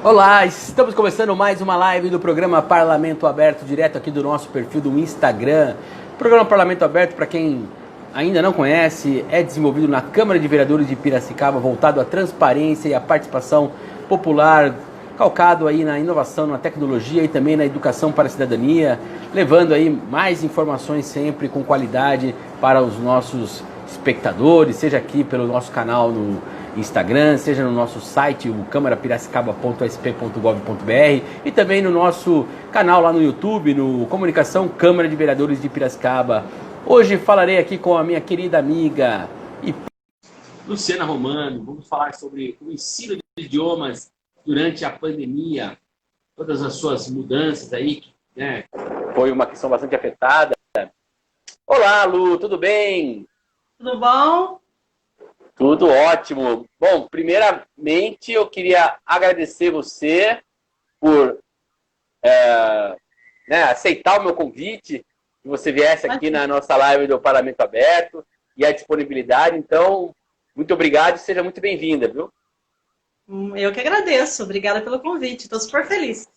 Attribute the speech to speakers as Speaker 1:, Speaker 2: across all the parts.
Speaker 1: Olá, estamos começando mais uma live do programa Parlamento Aberto, direto aqui do nosso perfil do Instagram. O programa Parlamento Aberto, para quem ainda não conhece, é desenvolvido na Câmara de Vereadores de Piracicaba, voltado à transparência e à participação popular, calcado aí na inovação, na tecnologia e também na educação para a cidadania, levando aí mais informações sempre com qualidade para os nossos espectadores, seja aqui pelo nosso canal no Instagram, seja no nosso site, o câmarapiracicaba.sp.gov.br e também no nosso canal lá no YouTube, no Comunicação Câmara de Vereadores de Piracicaba. Hoje falarei aqui com a minha querida amiga e Luciana Romano. Vamos falar sobre o ensino de idiomas durante a pandemia, todas as suas mudanças aí, né? Foi uma questão bastante afetada. Olá, Lu, tudo bem?
Speaker 2: Tudo bom?
Speaker 1: Tudo ótimo. Bom, primeiramente eu queria agradecer você por aceitar o meu convite, que você viesse aqui na nossa live do Parlamento Aberto e a disponibilidade. Então, muito obrigado e seja muito bem-vinda, viu?
Speaker 2: Eu que agradeço. Obrigada pelo convite. Estou super feliz.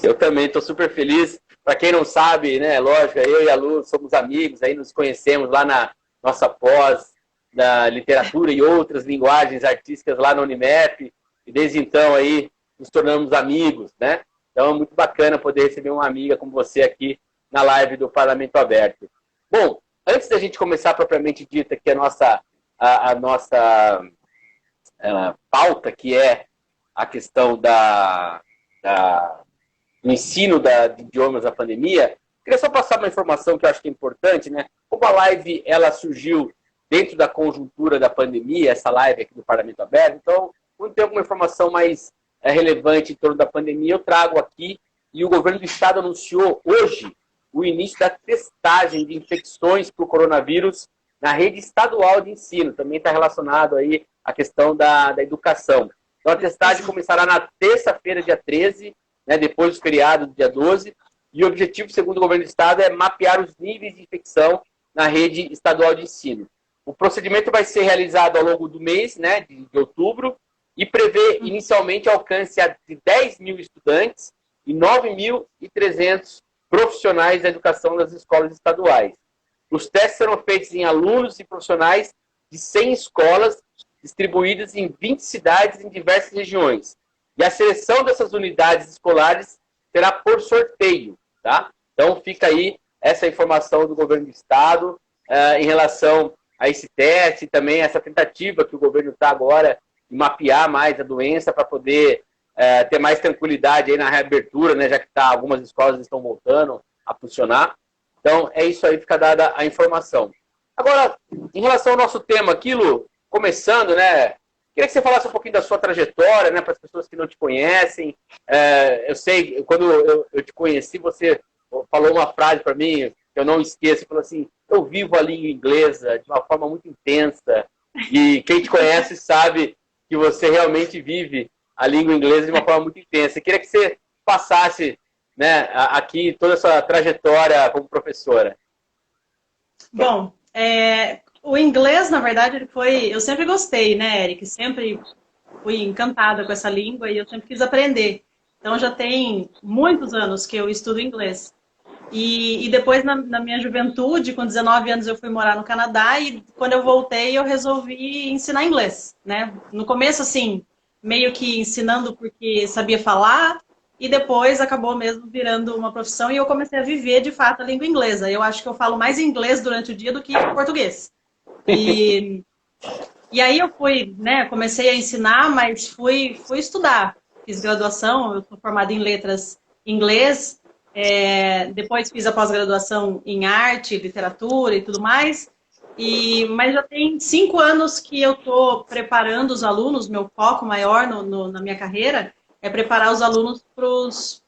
Speaker 1: Eu também estou super feliz. Para quem não sabe, né, lógico, eu e a Lu somos amigos, aí nos conhecemos lá na nossa pós da literatura e outras linguagens artísticas lá na Unimep, e desde então aí nos tornamos amigos, né? Então é muito bacana poder receber uma amiga como você aqui na live do Parlamento Aberto. Bom, antes da gente começar propriamente dita aqui a nossa pauta, que é a questão do ensino de idiomas na pandemia, queria só passar uma informação que eu acho que é importante, né? Como a live ela surgiu dentro da conjuntura da pandemia, essa live aqui do Parlamento Aberto, então, quando tem alguma informação mais relevante em torno da pandemia, eu trago aqui, e o governo do estado anunciou hoje o início da testagem de infecções por coronavírus na rede estadual de ensino, também está relacionado aí à questão da educação. Então, a testagem começará na terça-feira, dia 13, né, depois do feriado, dia 12, e o objetivo, segundo o governo do estado, é mapear os níveis de infecção na rede estadual de ensino. O procedimento vai ser realizado ao longo do mês, né, de outubro, e prevê inicialmente alcance de 10 mil estudantes e 9.300 profissionais da educação das escolas estaduais. Os testes serão feitos em alunos e profissionais de 100 escolas, distribuídas em 20 cidades em diversas regiões. E a seleção dessas unidades escolares será por sorteio, tá? Então fica aí essa informação do governo do estado em relação a esse teste, também essa tentativa que o governo está agora de mapear mais a doença para poder ter mais tranquilidade aí na reabertura, né, já que algumas escolas estão voltando a funcionar. Então, é isso aí, fica dada a informação. Agora, em relação ao nosso tema aqui, Lu, começando, né, queria que você falasse um pouquinho da sua trajetória, né, para as pessoas que não te conhecem. Eu sei, quando eu te conheci, você falou uma frase para mim, que eu não esqueço, falou assim: eu vivo a língua inglesa de uma forma muito intensa, e quem te conhece sabe que você realmente vive a língua inglesa de uma forma muito intensa. Eu queria que você passasse, né, aqui toda a sua trajetória como professora.
Speaker 2: Bom, o inglês, na verdade, eu sempre gostei, né, Eric? Sempre fui encantada com essa língua e eu sempre quis aprender. Então, já tem muitos anos que eu estudo inglês. E depois, na minha juventude, com 19 anos, eu fui morar no Canadá e quando eu voltei, eu resolvi ensinar inglês, né? No começo, assim, meio que ensinando porque sabia falar e depois acabou mesmo virando uma profissão e eu comecei a viver, de fato, a língua inglesa. Eu acho que eu falo mais inglês durante o dia do que português. E aí eu fui, né, comecei a ensinar, mas fui estudar. Fiz graduação, eu sou formada em letras em inglês. Depois fiz a pós-graduação em arte, literatura e tudo mais. Mas já tem 5 anos que eu estou preparando os alunos, meu foco maior na minha carreira é preparar os alunos para os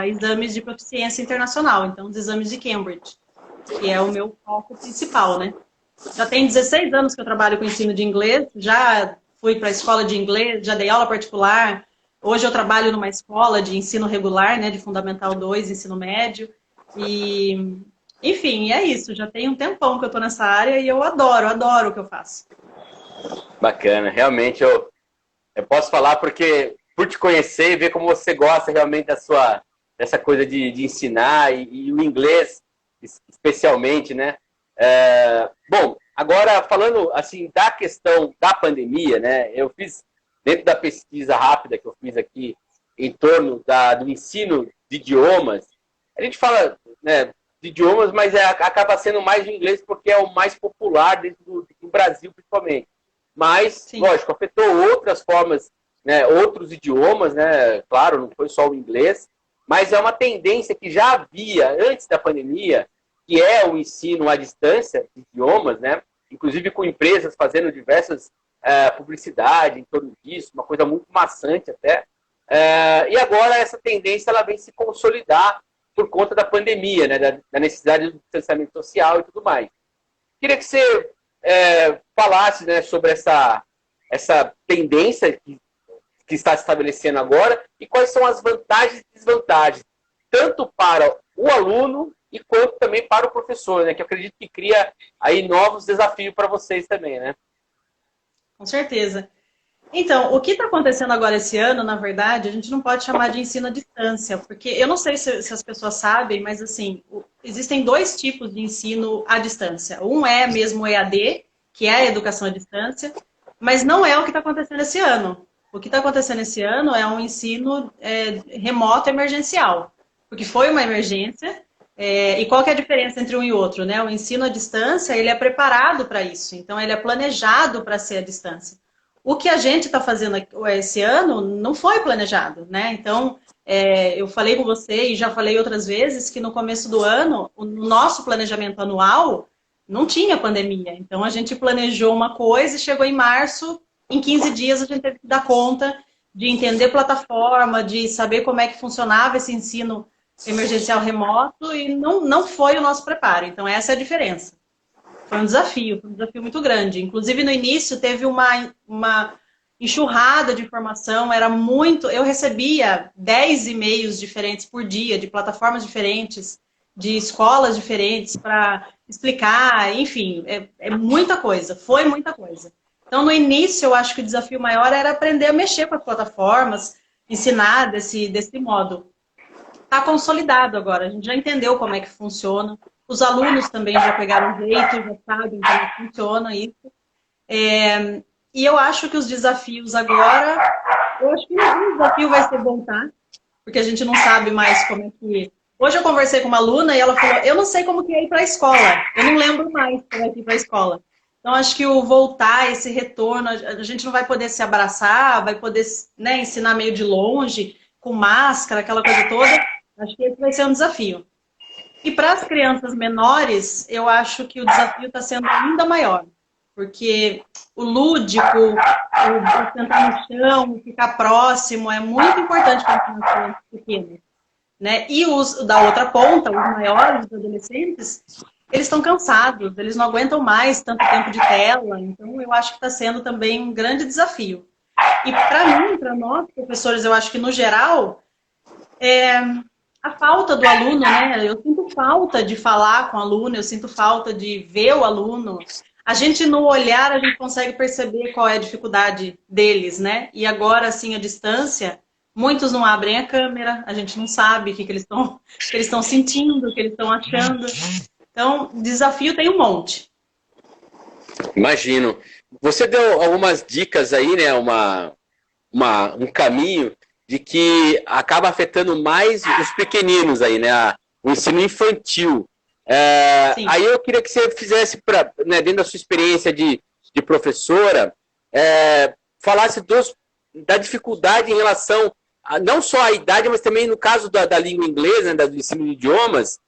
Speaker 2: exames de proficiência internacional, então os exames de Cambridge, que é o meu foco principal, né? Já tem 16 anos que eu trabalho com ensino de inglês, já fui para a escola de inglês, já dei aula particular. Hoje eu trabalho numa escola de ensino regular, né, de Fundamental 2, ensino médio. Enfim, é isso. Já tem um tempão que eu estou nessa área e eu adoro o que eu faço.
Speaker 1: Bacana. Realmente, eu posso falar porque por te conhecer e ver como você gosta realmente dessa coisa de ensinar e o inglês, especialmente, né? Bom, agora falando assim da questão da pandemia, né? Eu fiz, dentro da pesquisa rápida que eu fiz aqui, em torno do ensino de idiomas, a gente fala, né, de idiomas, mas acaba sendo mais de inglês porque é o mais popular dentro do Brasil, principalmente. Mas, sim, lógico, afetou outras formas, né, outros idiomas, né? Claro, não foi só o inglês, mas é uma tendência que já havia antes da pandemia, que é o ensino à distância de idiomas, né? Inclusive com empresas fazendo diversas publicidade em torno disso, uma coisa muito maçante até. E agora essa tendência ela vem se consolidar por conta da pandemia, né? Da necessidade do distanciamento social e tudo mais. Queria que você falasse, né, sobre essa tendência que está se estabelecendo agora e quais são as vantagens e desvantagens, tanto para o aluno e quanto também para o professor, né? Que eu acredito que cria aí novos desafios para vocês também, né?
Speaker 2: Com certeza. Então, o que está acontecendo agora esse ano, na verdade, a gente não pode chamar de ensino à distância, porque eu não sei se as pessoas sabem, mas assim, existem dois tipos de ensino à distância. Um é mesmo o EAD, que é a educação à distância, mas não é o que está acontecendo esse ano. O que está acontecendo esse ano é um ensino remoto emergencial, porque foi uma emergência. E qual que é a diferença entre um e outro, né? O ensino à distância, ele é preparado para isso, então ele é planejado para ser à distância. O que a gente está fazendo esse ano não foi planejado, né? Então, eu falei com você e já falei outras vezes que no começo do ano, o nosso planejamento anual não tinha pandemia. Então, a gente planejou uma coisa e chegou em março, em 15 dias a gente teve que dar conta de entender plataforma, de saber como é que funcionava esse ensino emergencial remoto e não foi o nosso preparo. Então, essa é a diferença. Foi um desafio muito grande. Inclusive, no início, teve uma enxurrada de informação, era muito... Eu recebia 10 e-mails diferentes por dia, de plataformas diferentes, de escolas diferentes para explicar, enfim, é muita coisa, foi muita coisa. Então, no início, eu acho que o desafio maior era aprender a mexer com as plataformas, ensinar desse modo. Está consolidado agora, a gente já entendeu como é que funciona, os alunos também já pegaram o jeito, já sabem como é que funciona isso. E eu acho que os desafios agora, eu acho que o desafio vai ser voltar, porque a gente não sabe mais como é que... Hoje eu conversei com uma aluna e ela falou, eu não sei como que é ir para a escola, eu não lembro mais como é que ir para a escola. Então, acho que o voltar, esse retorno, a gente não vai poder se abraçar, vai poder, né, ensinar meio de longe, com máscara, aquela coisa toda. Acho que esse vai ser um desafio. E para as crianças menores, eu acho que o desafio está sendo ainda maior. Porque o lúdico, o sentar no chão, ficar próximo, é muito importante para as crianças pequenas, né? E da outra ponta, os maiores, os adolescentes, eles estão cansados, eles não aguentam mais tanto tempo de tela. Então, eu acho que está sendo também um grande desafio. E para mim, para nós, professores, eu acho que no geral... a falta do aluno, né? Eu sinto falta de falar com o aluno, eu sinto falta de ver o aluno. A gente, no olhar, a gente consegue perceber qual é a dificuldade deles, né? E agora, assim, à distância, muitos não abrem a câmera, a gente não sabe o que eles estão sentindo, o que eles estão achando. Então, desafio tem um monte.
Speaker 1: Imagino. Você deu algumas dicas aí, né? Um caminho de que acaba afetando mais os pequeninos aí, né? O ensino infantil. Aí eu queria que você fizesse, né, dentro da sua experiência de professora, falasse da dificuldade em relação, não só à idade, mas também no caso da língua inglesa, né, do ensino de idiomas,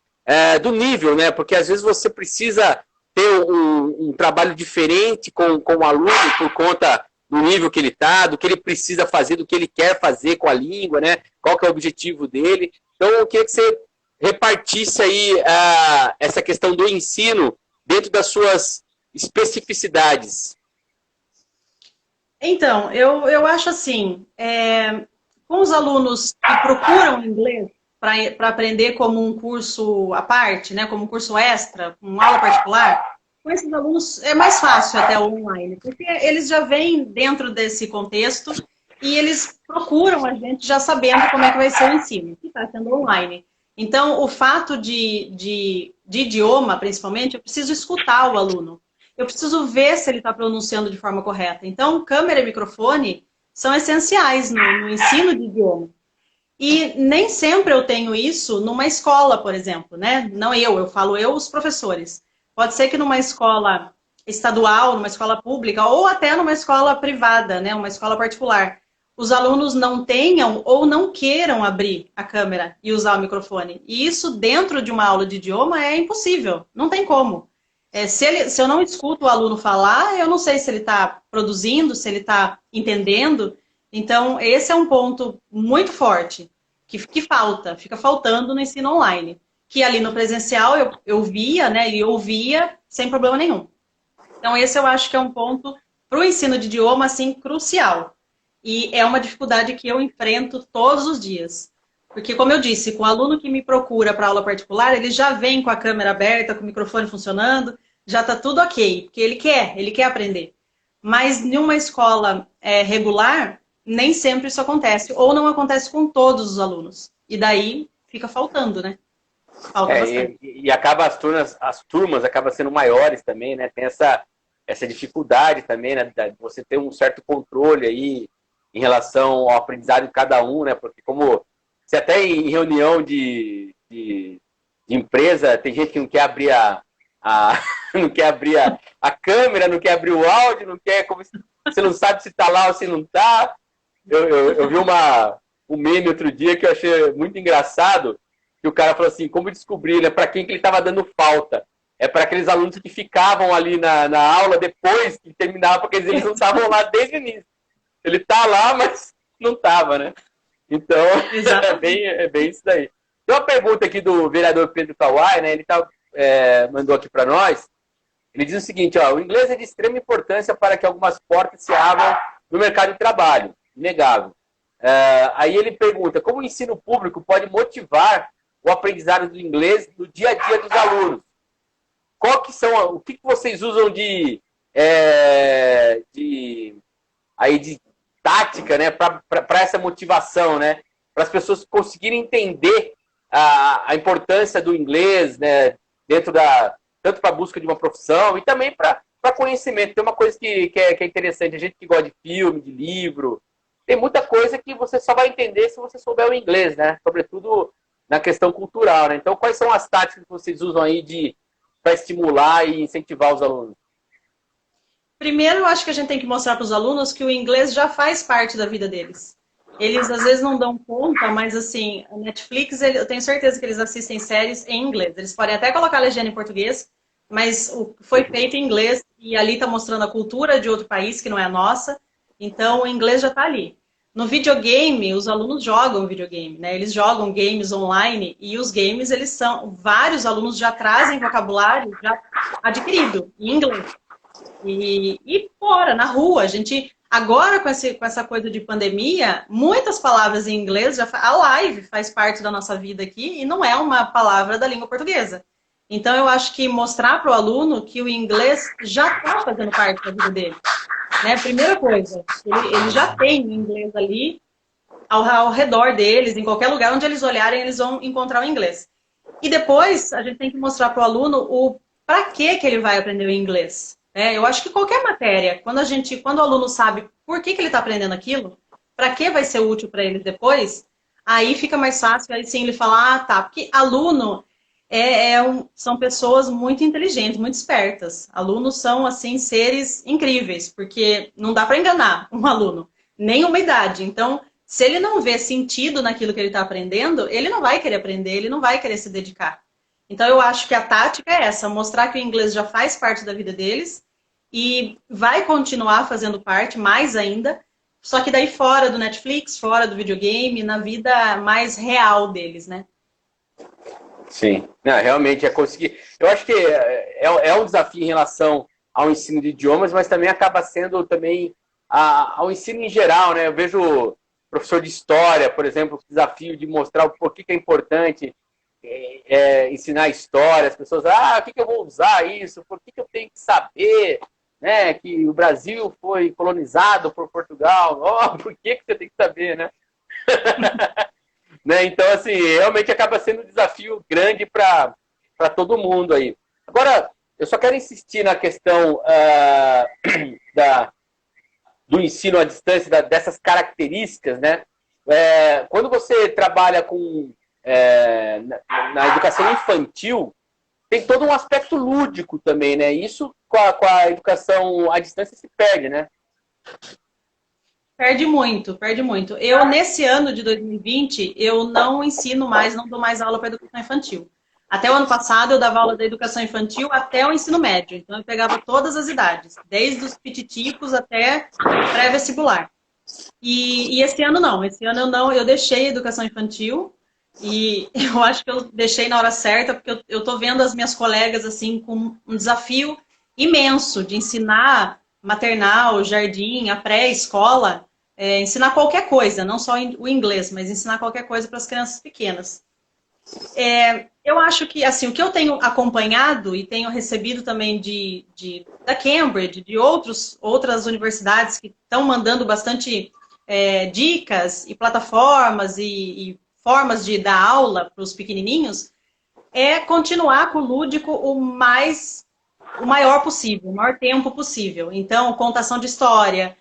Speaker 1: do nível, né? Porque às vezes você precisa ter um trabalho diferente com o aluno por conta do nível que ele está, do que ele precisa fazer, do que ele quer fazer com a língua, né? Qual que é o objetivo dele. Então, eu queria que você repartisse aí essa questão do ensino dentro das suas especificidades.
Speaker 2: Então, eu acho assim, com os alunos que procuram inglês para aprender como um curso à parte, né, como um curso extra, com aula particular, com esses alunos é mais fácil até o online, porque eles já vêm dentro desse contexto e eles procuram a gente já sabendo como é que vai ser o ensino, que está sendo online. Então, o fato de idioma, principalmente, eu preciso escutar o aluno. Eu preciso ver se ele está pronunciando de forma correta. Então, câmera e microfone são essenciais no ensino de idioma. E nem sempre eu tenho isso numa escola, por exemplo, né? Não eu falo eu, os professores. Pode ser que numa escola estadual, numa escola pública, ou até numa escola privada, né? Uma escola particular, os alunos não tenham ou não queiram abrir a câmera e usar o microfone. E isso dentro de uma aula de idioma é impossível, não tem como. Se eu não escuto o aluno falar, eu não sei se ele está produzindo, se ele está entendendo. Então, esse é um ponto muito forte, que falta, fica faltando no ensino online. Que ali no presencial eu via, né, e ouvia sem problema nenhum. Então, esse eu acho que é um ponto para o ensino de idioma, assim, crucial. E é uma dificuldade que eu enfrento todos os dias. Porque, como eu disse, com o aluno que me procura para aula particular, ele já vem com a câmera aberta, com o microfone funcionando, já está tudo ok, porque ele quer aprender. Mas em uma escola regular, nem sempre isso acontece, ou não acontece com todos os alunos. E daí fica faltando, né? Falta bastante.
Speaker 1: E acaba as turmas acabam sendo maiores também, né? Tem essa dificuldade também, né? De você ter um certo controle aí em relação ao aprendizado de cada um, né? Porque como se até em reunião de empresa tem gente que não quer abrir não quer abrir a câmera, não quer abrir o áudio, não quer, como você não sabe se está lá ou se não está. Eu vi um meme outro dia que eu achei muito engraçado, que o cara falou assim, como descobrir, né, para quem que ele estava dando falta? É para aqueles alunos que ficavam ali na aula depois que terminava, porque eles não estavam lá desde o início. Ele está lá, mas não estava, né? Então, é bem isso daí. Tem uma pergunta aqui do vereador Pedro Kawai, né? Ele mandou aqui para nós. Ele diz o seguinte, ó, o inglês é de extrema importância para que algumas portas se abram no mercado de trabalho, inegável. Aí ele pergunta, como o ensino público pode motivar o aprendizado do inglês no dia a dia dos alunos? O que vocês usam de tática, né, para essa motivação, né, para as pessoas conseguirem entender a importância do inglês, né, tanto para a busca de uma profissão e também para conhecimento. Tem uma coisa que é interessante, a gente que gosta de filme, de livro, tem muita coisa que você só vai entender se você souber o inglês, né, sobretudo na questão cultural, né. Então, quais são as táticas que vocês usam aí para estimular e incentivar os alunos?
Speaker 2: Primeiro, eu acho que a gente tem que mostrar para os alunos que o inglês já faz parte da vida deles. Eles, às vezes, não dão conta, mas, assim, a Netflix, eu tenho certeza que eles assistem séries em inglês. Eles podem até colocar a legenda em português, mas foi feito em inglês e ali está mostrando a cultura de outro país que não é a nossa. Então, o inglês já está ali. No videogame, os alunos jogam videogame, né? Eles jogam games online e os games, vários alunos já trazem vocabulário já adquirido em inglês. E fora, na rua, a gente, agora com essa coisa de pandemia, muitas palavras em inglês, a live faz parte da nossa vida aqui e não é uma palavra da língua portuguesa. Então, eu acho que mostrar para o aluno que o inglês já está fazendo parte da vida dele. Né? Primeira coisa, ele já tem o inglês ali ao redor deles, em qualquer lugar onde eles olharem, eles vão encontrar o inglês. E depois, a gente tem que mostrar para o aluno para que ele vai aprender o inglês. Eu acho que qualquer matéria, quando o aluno sabe por que ele está aprendendo aquilo, para que vai ser útil para ele depois, aí fica mais fácil, aí sim ele falar, tá, porque aluno são pessoas muito inteligentes, muito espertas. Alunos são, assim, seres incríveis, porque não dá para enganar um aluno, nem uma idade. Então, se ele não vê sentido naquilo que ele está aprendendo, ele não vai querer aprender, ele não vai querer se dedicar. Então, eu acho que a tática é essa, mostrar que o inglês já faz parte da vida deles e vai continuar fazendo parte, mais ainda, só que daí fora do Netflix, fora do videogame, na vida mais real deles, né?
Speaker 1: Sim, não, realmente é conseguir. Eu acho que é um desafio em relação ao ensino de idiomas, mas também acaba sendo também ao ensino em geral, né? Eu vejo professor de história, por exemplo, o desafio de mostrar o porquê que é importante ensinar história. As pessoas, o que eu vou usar isso? Por que eu tenho que saber? né, que o Brasil foi colonizado por Portugal. Oh, por que você tem que saber, né? Né? Então, assim, realmente acaba sendo um desafio grande para todo mundo aí. Agora, eu só quero insistir na questão do ensino à distância, dessas características, né? Quando você trabalha na educação infantil, tem todo um aspecto lúdico também, né? Isso com a educação à distância se perde, né?
Speaker 2: Perde muito, perde muito. Eu, nesse ano de 2020, eu não ensino mais, não dou mais aula para educação infantil. Até o ano passado, eu dava aula da educação infantil até o ensino médio. Então, eu pegava todas as idades, desde os pititicos até pré-vestibular. E esse ano não, eu deixei a educação infantil e eu acho que eu deixei na hora certa, porque eu tô vendo as minhas colegas, assim, com um desafio imenso de ensinar maternal, jardim, a pré-escola, ensinar qualquer coisa, não só o inglês, mas ensinar qualquer coisa para as crianças pequenas. Eu acho que, assim, o que eu tenho acompanhado e tenho recebido também da Cambridge, de outras universidades que estão mandando bastante dicas e plataformas e formas de dar aula para os pequenininhos, é continuar com o lúdico o maior possível, o maior tempo possível. Então, contação de história.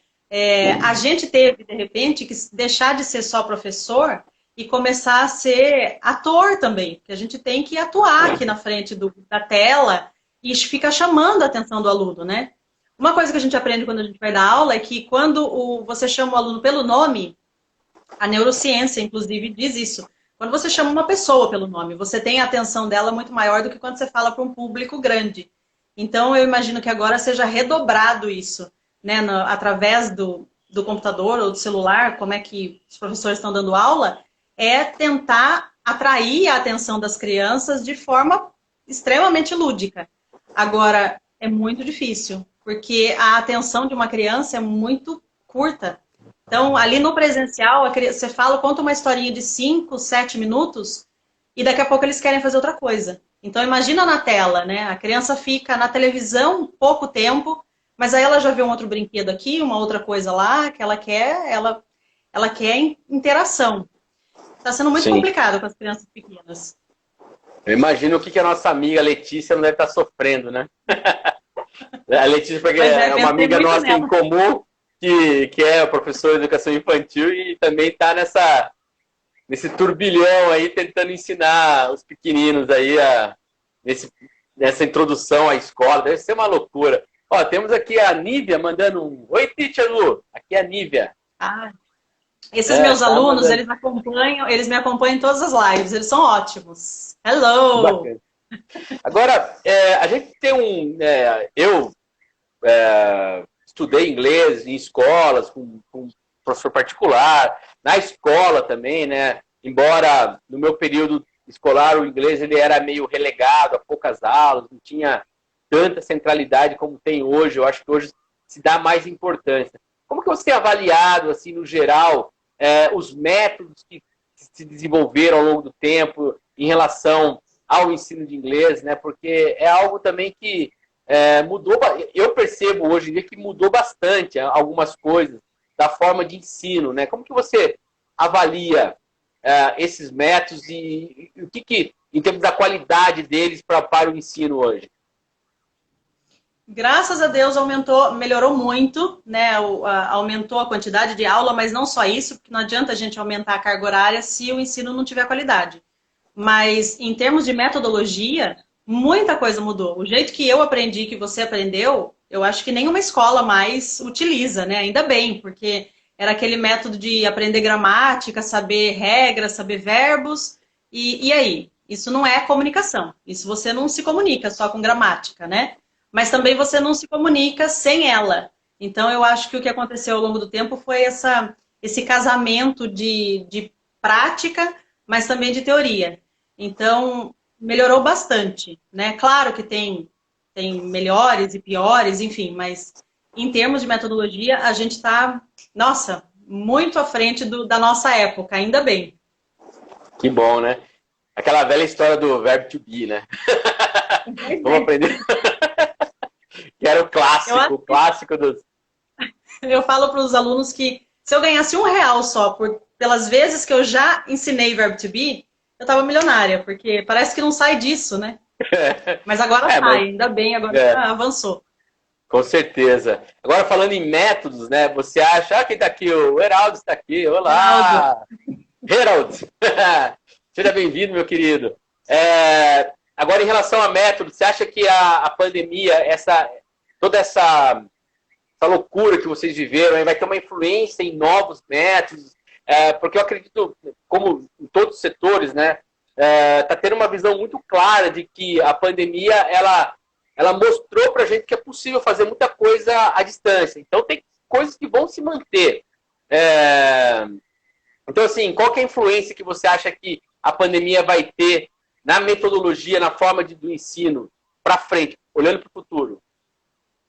Speaker 2: A gente teve, de repente, que deixar de ser só professor e começar a ser ator também, porque a gente tem que atuar aqui na frente da tela e fica chamando a atenção do aluno, né? Uma coisa que a gente aprende quando a gente vai dar aula é que quando você chama o aluno pelo nome, a neurociência, inclusive, diz isso. Quando você chama uma pessoa pelo nome, você tem a atenção dela muito maior do que quando você fala para um público grande. Então, eu imagino que agora seja redobrado isso, né? Através do computador ou do celular, como é que os professores estão dando aula, é tentar atrair a atenção das crianças de forma extremamente lúdica. Agora, é muito difícil, porque a atenção de uma criança é muito curta. Então, ali no presencial, você conta uma historinha de 5, 7 minutos e daqui a pouco eles querem fazer outra coisa. Então, imagina na tela, né? A criança fica na televisão pouco tempo, mas aí ela já vê um outro brinquedo aqui, uma outra coisa lá, que ela quer interação. Está sendo muito complicado com as crianças pequenas.
Speaker 1: Eu imagino o que a nossa amiga Letícia não deve estar sofrendo, né? A Letícia, porque é uma amiga nossa em comum, que é professora de educação infantil e também está nesse turbilhão aí, tentando ensinar os pequeninos aí nessa introdução à escola. Deve ser uma loucura. Ó, temos aqui a Nívia mandando um... Oi, teacher Lu. Aqui é a Nívia.
Speaker 2: Esses meus alunos, eles me acompanham em todas as lives, eles são ótimos. Hello!
Speaker 1: Agora, a gente tem eu estudei inglês em escolas, com professor particular, na escola também, né? Embora no meu período escolar o inglês ele era meio relegado a poucas aulas, não tinha tanta centralidade como tem hoje. Eu acho que hoje se dá mais importância. Como que você tem avaliado, assim, no geral, os métodos que se desenvolveram ao longo do tempo em relação ao ensino de inglês, né? Porque é algo também que mudou. Eu percebo hoje em dia que mudou bastante algumas coisas da forma de ensino, né? Como que você avalia esses métodos e o que, em termos da qualidade deles para o ensino hoje?
Speaker 2: Graças a Deus melhorou muito, né? Aumentou a quantidade de aula, mas não só isso, porque não adianta a gente aumentar a carga horária se o ensino não tiver qualidade. Mas em termos de metodologia, muita coisa mudou. O jeito que eu aprendi, que você aprendeu, eu acho que nenhuma escola mais utiliza, né? Ainda bem, porque era aquele método de aprender gramática, saber regras, saber verbos, e aí? Isso não é comunicação. Isso você não se comunica só com gramática, né? Mas também você não se comunica sem ela. Então, eu acho que o que aconteceu ao longo do tempo foi esse casamento de prática, mas também de teoria. Então, melhorou bastante, né? Claro que tem melhores e piores, enfim, mas em termos de metodologia, a gente está, nossa, muito à frente da nossa época, ainda bem.
Speaker 1: Que bom, né? Aquela velha história do verbo to be, né? Vamos aprender. Que era o clássico dos...
Speaker 2: Eu falo para os alunos que se eu ganhasse R$ 1 só pelas vezes que eu já ensinei verbo to be, eu estava milionária, porque parece que não sai disso, né? Mas agora sai,
Speaker 1: mas,
Speaker 2: ainda bem, agora já avançou.
Speaker 1: com certeza. Agora, falando em métodos, né? Você acha... Ah, quem está aqui? O Heraldo está aqui. Olá! Heraldo! Seja bem-vindo, meu querido. Agora, em relação a métodos, você acha que a pandemia, toda essa loucura que vocês viveram, vai ter uma influência em novos métodos? Porque eu acredito, como em todos os setores, né? Está tendo uma visão muito clara de que a pandemia, ela mostrou para a gente que é possível fazer muita coisa à distância. Então, tem coisas que vão se manter. Então, assim, qual que é a influência que você acha que a pandemia vai ter na metodologia, na forma do ensino, para frente, olhando para o futuro?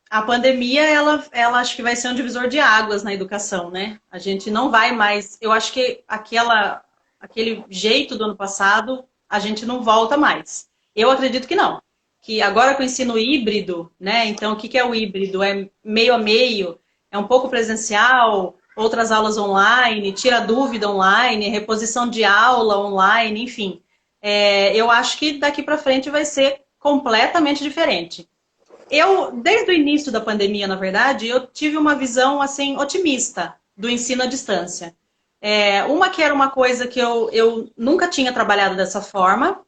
Speaker 2: A pandemia, ela acho que vai ser um divisor de águas na educação, né? A gente não vai mais... Eu acho que aquele jeito do ano passado, a gente não volta mais. Eu acredito que não. Que agora com o ensino híbrido, né? Então, o que é o híbrido? É meio a meio, é um pouco presencial, outras aulas online, tira dúvida online, reposição de aula online, enfim. Eu acho que daqui para frente vai ser completamente diferente. Desde o início da pandemia, na verdade, eu tive uma visão assim otimista do ensino à distância. Uma que era uma coisa que eu nunca tinha trabalhado dessa forma.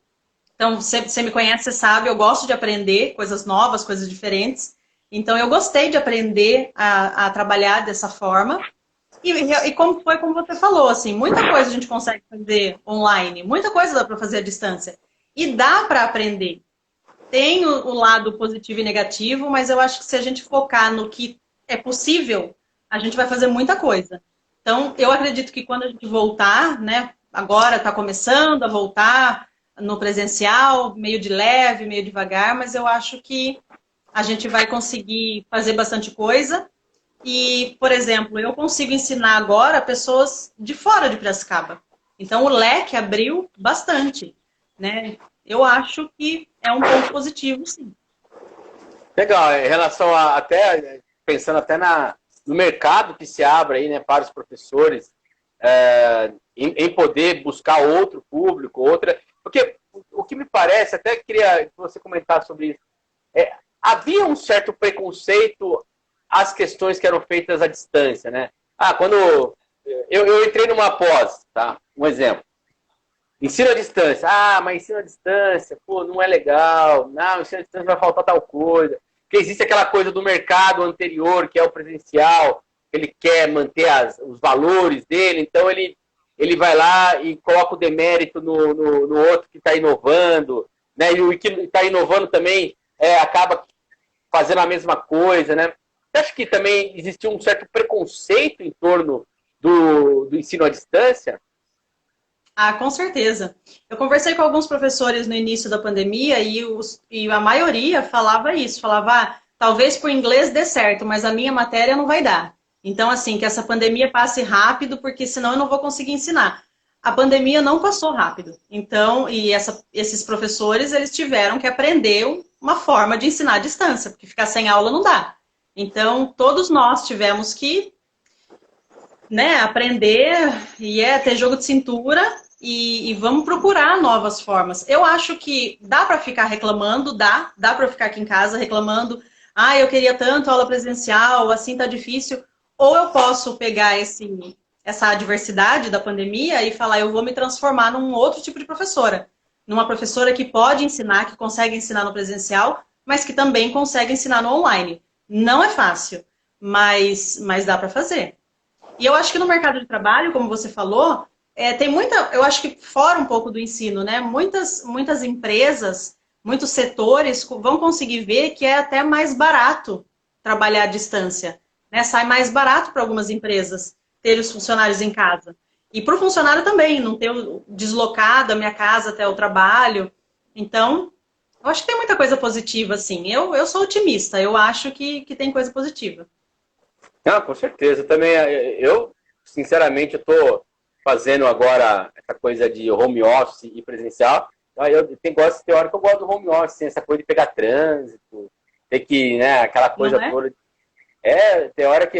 Speaker 2: Então, você me conhece, você sabe, eu gosto de aprender coisas novas, coisas diferentes. Então, eu gostei de aprender a trabalhar dessa forma. E como você falou, assim, muita coisa a gente consegue fazer online, muita coisa dá para fazer à distância. E dá para aprender. Tem o lado positivo e negativo, mas eu acho que se a gente focar no que é possível, a gente vai fazer muita coisa. Então, eu acredito que quando a gente voltar, né, agora está começando a voltar no presencial, meio de leve, meio devagar, mas eu acho que a gente vai conseguir fazer bastante coisa. E, por exemplo, eu consigo ensinar agora pessoas de fora de Piracicaba. Então, o leque abriu bastante, né? Eu acho que é um ponto positivo, sim.
Speaker 1: Legal, em relação pensando até no mercado que se abre aí, né, para os professores, em poder buscar outro público, porque o que me parece, até queria que você comentasse sobre isso, havia um certo preconceito às questões que eram feitas à distância, né? Quando eu entrei numa pós, tá? Um exemplo. Ensino à distância. Mas ensino à distância, pô, não é legal. Não, ensino à distância vai faltar tal coisa. Porque existe aquela coisa do mercado anterior, que é o presencial, ele quer manter os valores dele, então ele vai lá e coloca o demérito no outro que está inovando, né? E o que está inovando também acaba fazendo a mesma coisa, né? Você acha que também existiu um certo preconceito em torno do ensino à distância?
Speaker 2: Com certeza. Eu conversei com alguns professores no início da pandemia e a maioria falava isso, falava, talvez por inglês dê certo, mas a minha matéria não vai dar. Então, assim, que essa pandemia passe rápido, porque senão eu não vou conseguir ensinar. A pandemia não passou rápido. Então, esses professores, eles tiveram que aprender uma forma de ensinar à distância, porque ficar sem aula não dá. Então, todos nós tivemos que, né, aprender e ter jogo de cintura e vamos procurar novas formas. Eu acho que dá para ficar reclamando, dá para ficar aqui em casa reclamando, eu queria tanto aula presencial, assim tá difícil, ou eu posso pegar essa adversidade da pandemia e falar, eu vou me transformar num outro tipo de professora, numa professora que pode ensinar, que consegue ensinar no presencial, mas que também consegue ensinar no online. Não é fácil, mas dá para fazer. E eu acho que no mercado de trabalho, como você falou, tem eu acho que fora um pouco do ensino, né? Muitas empresas, muitos setores vão conseguir ver que é até mais barato trabalhar à distância, né? Sai mais barato para algumas empresas ter os funcionários em casa. E para o funcionário também, não ter deslocado da minha casa até o trabalho. Então, eu acho que tem muita coisa positiva, assim. Eu sou otimista, eu acho que tem coisa positiva.
Speaker 1: Com certeza. Também, sinceramente, estou fazendo agora essa coisa de home office e presencial. Eu gosto de ter hora que eu gosto do home office, assim, essa coisa de pegar trânsito, tem que, né, aquela coisa toda. Tem hora que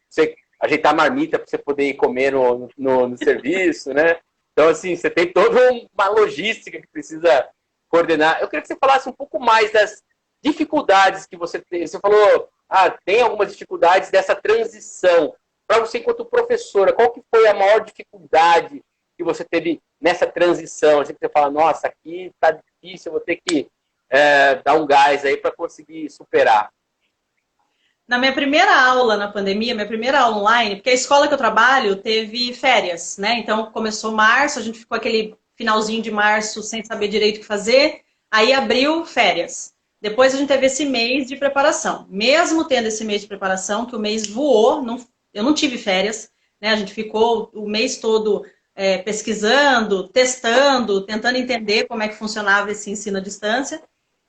Speaker 1: você ajeitar a marmita para você poder ir comer no serviço, né? Então, assim, você tem toda uma logística que precisa coordenar. Eu queria que você falasse um pouco mais das dificuldades que você tem. Você falou, tem algumas dificuldades dessa transição. Para você, enquanto professora, qual que foi a maior dificuldade que você teve nessa transição? Assim, que você fala, nossa, aqui está difícil, eu vou ter que dar um gás aí para conseguir superar.
Speaker 2: Na minha primeira aula na pandemia, minha primeira aula online, porque a escola que eu trabalho teve férias, né? Então começou março, a gente ficou aquele finalzinho de março sem saber direito o que fazer, aí abril, férias. Depois a gente teve esse mês de preparação. Mesmo tendo esse mês de preparação, que o mês voou, eu não tive férias, né? A gente ficou o mês todo pesquisando, testando, tentando entender como é que funcionava esse ensino à distância.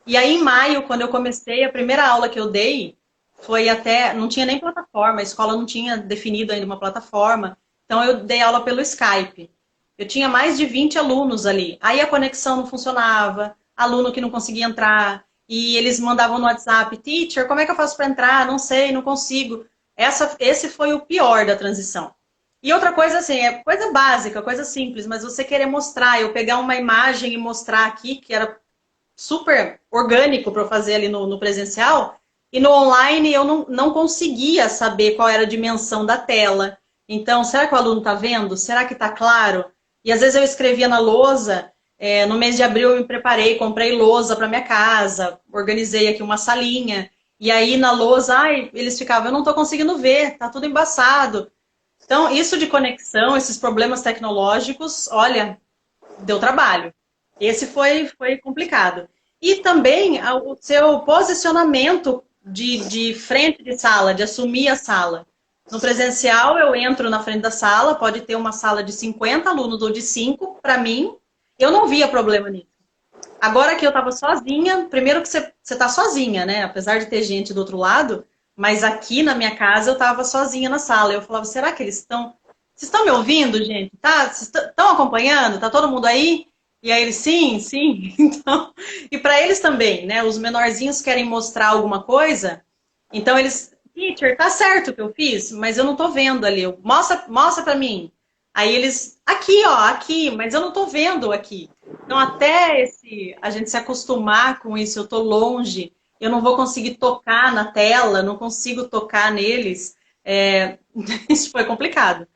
Speaker 2: E aí em maio, quando eu comecei, a primeira aula que eu dei, foi não tinha nem plataforma, a escola não tinha definido ainda uma plataforma, então eu dei aula pelo Skype. Eu tinha mais de 20 alunos ali, aí a conexão não funcionava, aluno que não conseguia entrar, e eles mandavam no WhatsApp, teacher, como é que eu faço para entrar? Não sei, não consigo. Esse foi o pior da transição. E outra coisa assim, é coisa básica, coisa simples, mas você querer mostrar, eu pegar uma imagem e mostrar aqui, que era super orgânico para eu fazer ali no presencial, e no online eu não conseguia saber qual era a dimensão da tela. Então, será que o aluno está vendo? Será que está claro? E às vezes eu escrevia na lousa, no mês de abril eu me preparei, comprei lousa para minha casa, organizei aqui uma salinha, e aí na lousa, eles ficavam, eu não estou conseguindo ver, tá tudo embaçado. Então, isso de conexão, esses problemas tecnológicos, olha, deu trabalho. Esse foi complicado. E também o seu posicionamento de frente de sala, de assumir a sala. No presencial, eu entro na frente da sala, pode ter uma sala de 50 alunos ou de 5, para mim, eu não via problema nisso. Agora que eu estava sozinha, primeiro que você está sozinha, né? Apesar de ter gente do outro lado, mas aqui na minha casa eu estava sozinha na sala. Eu falava, será que eles estão... Vocês estão me ouvindo, gente? Tá? Vocês estão acompanhando? Tá todo mundo aí? E aí eles, sim. Então, e para eles também, né? Os menorzinhos querem mostrar alguma coisa, então eles, teacher, tá certo o que eu fiz, mas eu não tô vendo ali. Mostra para mim. Aí eles, aqui, ó, aqui, mas eu não tô vendo aqui. Então até a gente se acostumar com isso, eu tô longe, eu não vou conseguir tocar na tela, não consigo tocar neles. Isso foi complicado.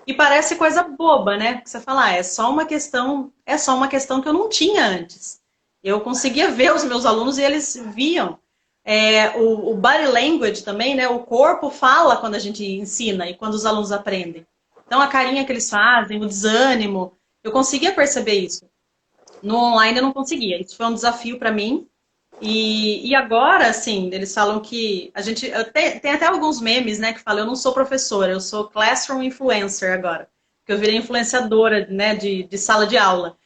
Speaker 2: E parece coisa boba, né? Porque você fala, é só uma questão que eu não tinha antes. Eu conseguia ver os meus alunos e eles viam. O body language também, né? O corpo fala quando a gente ensina e quando os alunos aprendem. Então a carinha que eles fazem, o desânimo, eu conseguia perceber isso. No online eu não conseguia. Isso foi um desafio para mim. E agora, assim, eles falam que a gente... Tem até alguns memes, né, que falam, eu não sou professora, eu sou classroom influencer agora. Porque eu virei influenciadora, né, de sala de aula.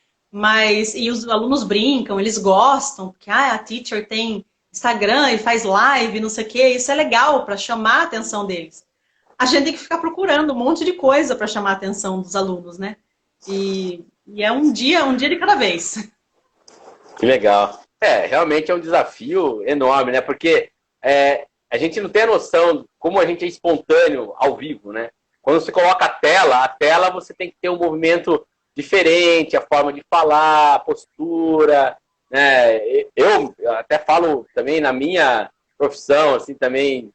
Speaker 2: E os alunos brincam, eles gostam, porque a teacher tem Instagram e faz live, não sei o quê. Isso é legal para chamar a atenção deles. A gente tem que ficar procurando um monte de coisa para chamar a atenção dos alunos, né? E é um dia de cada vez.
Speaker 1: Que legal. Realmente é um desafio enorme, né? Porque a gente não tem a noção como a gente é espontâneo ao vivo, né? Quando você coloca a tela você tem que ter um movimento diferente, a forma de falar, a postura, né? Eu até falo também na minha profissão, assim, também,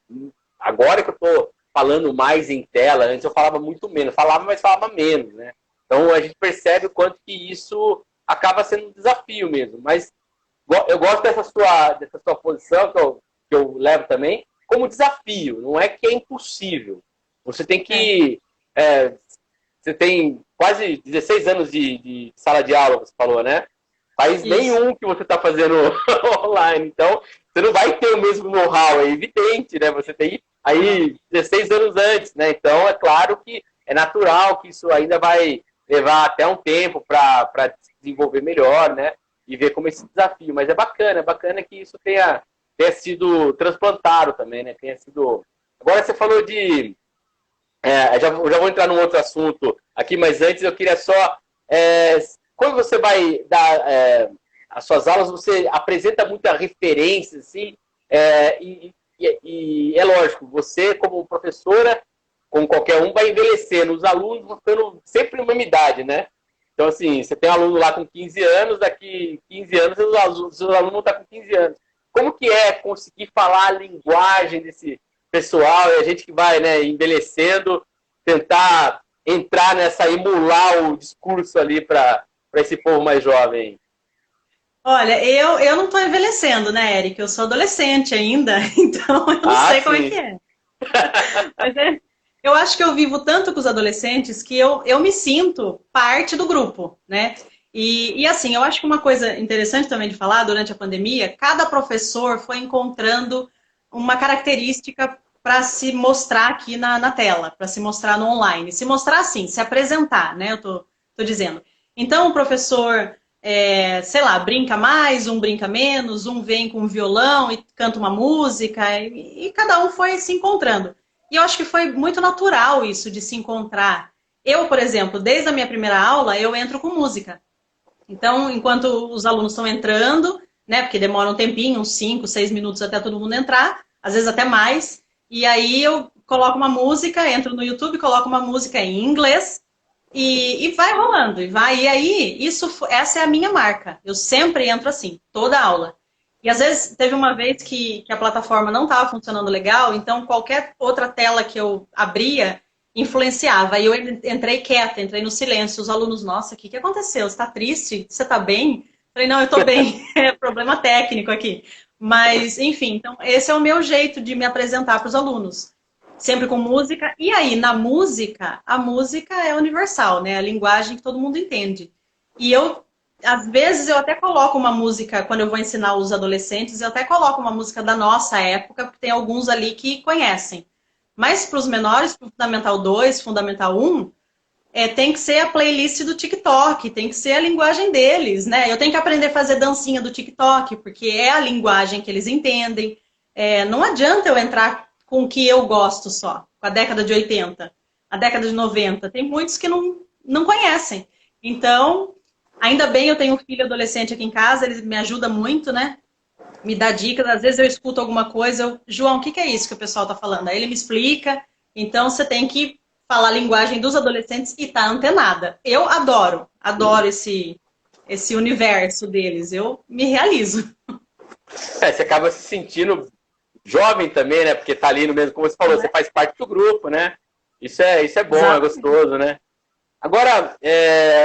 Speaker 1: agora que eu estou falando mais em tela, antes eu falava muito menos, mas falava menos, né? Então a gente percebe o quanto que isso acaba sendo um desafio mesmo, mas eu gosto dessa sua posição, que eu levo também, como desafio. Não é que é impossível. Você tem que... você tem quase 16 anos de sala de aula, você falou, né? Faz nenhum que você está fazendo online. Então, você não vai ter o mesmo know-how. É evidente, né? Você tem aí 16 anos antes, né? Então, é claro que é natural que isso ainda vai levar até um tempo para se desenvolver melhor, né? E ver como esse desafio. Mas é bacana que isso tenha sido transplantado também, né? Tenha sido... Agora você falou de... eu já vou entrar num outro assunto aqui, mas antes eu queria só... quando você vai dar as suas aulas, você apresenta muita referência, assim? E é lógico, você como professora, como qualquer um, vai envelhecendo. Os alunos vão ficando sempre uma mesma idade, né? Então, assim, você tem um aluno lá com 15 anos, daqui 15 anos, os seus alunos vão estar com 15 anos. Como que é conseguir falar a linguagem desse pessoal, e a gente que vai, né, envelhecendo, tentar entrar emular o discurso ali para esse povo mais jovem?
Speaker 2: Olha, eu não estou envelhecendo, né, Eric? Eu sou adolescente ainda, então eu não sei como é que é. Mas eu acho que eu vivo tanto com os adolescentes que eu me sinto parte do grupo, né? E assim, eu acho que uma coisa interessante também de falar, durante a pandemia, cada professor foi encontrando uma característica para se mostrar aqui na tela, para se mostrar no online. Se mostrar assim, se apresentar, né? Eu tô dizendo. Então, o professor, sei lá, brinca mais, um brinca menos, um vem com um violão e canta uma música, e cada um foi se encontrando. E eu acho que foi muito natural isso de se encontrar. Eu, por exemplo, desde a minha primeira aula, eu entro com música. Então, enquanto os alunos estão entrando, né, porque demora um tempinho, uns 5, 6 minutos até todo mundo entrar, às vezes até mais, e aí eu coloco uma música, entro no YouTube, coloco uma música em inglês e vai rolando. E aí, essa é a minha marca. Eu sempre entro assim, toda aula. E às vezes teve uma vez que a plataforma não estava funcionando legal, então qualquer outra tela que eu abria influenciava. Aí eu entrei quieta, entrei no silêncio. Os alunos, nossa, o que aconteceu? Você está triste? Você está bem? Eu falei, não, eu estou bem. É problema técnico aqui. Mas, enfim, então esse é o meu jeito de me apresentar para os alunos. Sempre com música. E aí, na música, a música é universal, né? A linguagem que todo mundo entende. E às vezes eu até coloco uma música, quando eu vou ensinar os adolescentes, eu até coloco uma música da nossa época, porque tem alguns ali que conhecem. Mas para os menores, para o Fundamental 2, Fundamental 1, tem que ser a playlist do TikTok, tem que ser a linguagem deles, né? Eu tenho que aprender a fazer dancinha do TikTok, porque é a linguagem que eles entendem. Não adianta eu entrar com o que eu gosto só, com a década de 80, a década de 90. Tem muitos que não conhecem. Então, ainda bem eu tenho um filho adolescente aqui em casa, ele me ajuda muito, né? Me dá dicas, às vezes eu escuto alguma coisa, João, o que é isso que o pessoal está falando? Aí ele me explica, então você tem que falar a linguagem dos adolescentes e tá antenada. Eu adoro esse universo deles, eu me realizo.
Speaker 1: Você acaba se sentindo jovem também, né? Porque tá ali no mesmo, como você falou, você faz parte do grupo, né? Isso é bom, exatamente. É gostoso, né? Agora,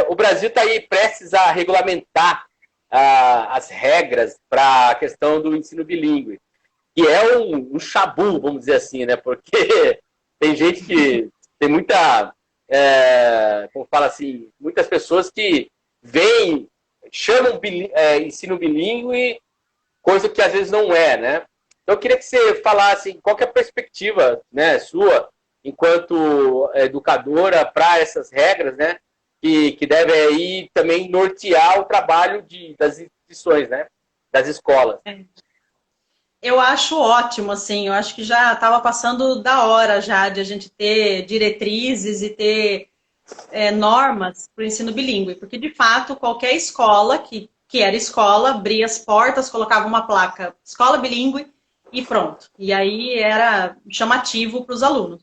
Speaker 1: o Brasil está aí prestes a regulamentar as regras para a questão do ensino bilíngue, que é um chabu, vamos dizer assim, né? Porque tem gente que tem muita, como fala assim, muitas pessoas que chamam ensino bilíngue coisa que às vezes não é, né? Então eu queria que você falasse qual que é a perspectiva, né, sua, enquanto educadora, para essas regras, né? Que deve aí também nortear o trabalho das instituições, né? Das escolas.
Speaker 2: Eu acho ótimo, assim, eu acho que já estava passando da hora já de a gente ter diretrizes e ter normas para o ensino bilíngue, porque de fato qualquer escola que era escola, abria as portas, colocava uma placa escola bilíngue e pronto. E aí era chamativo para os alunos.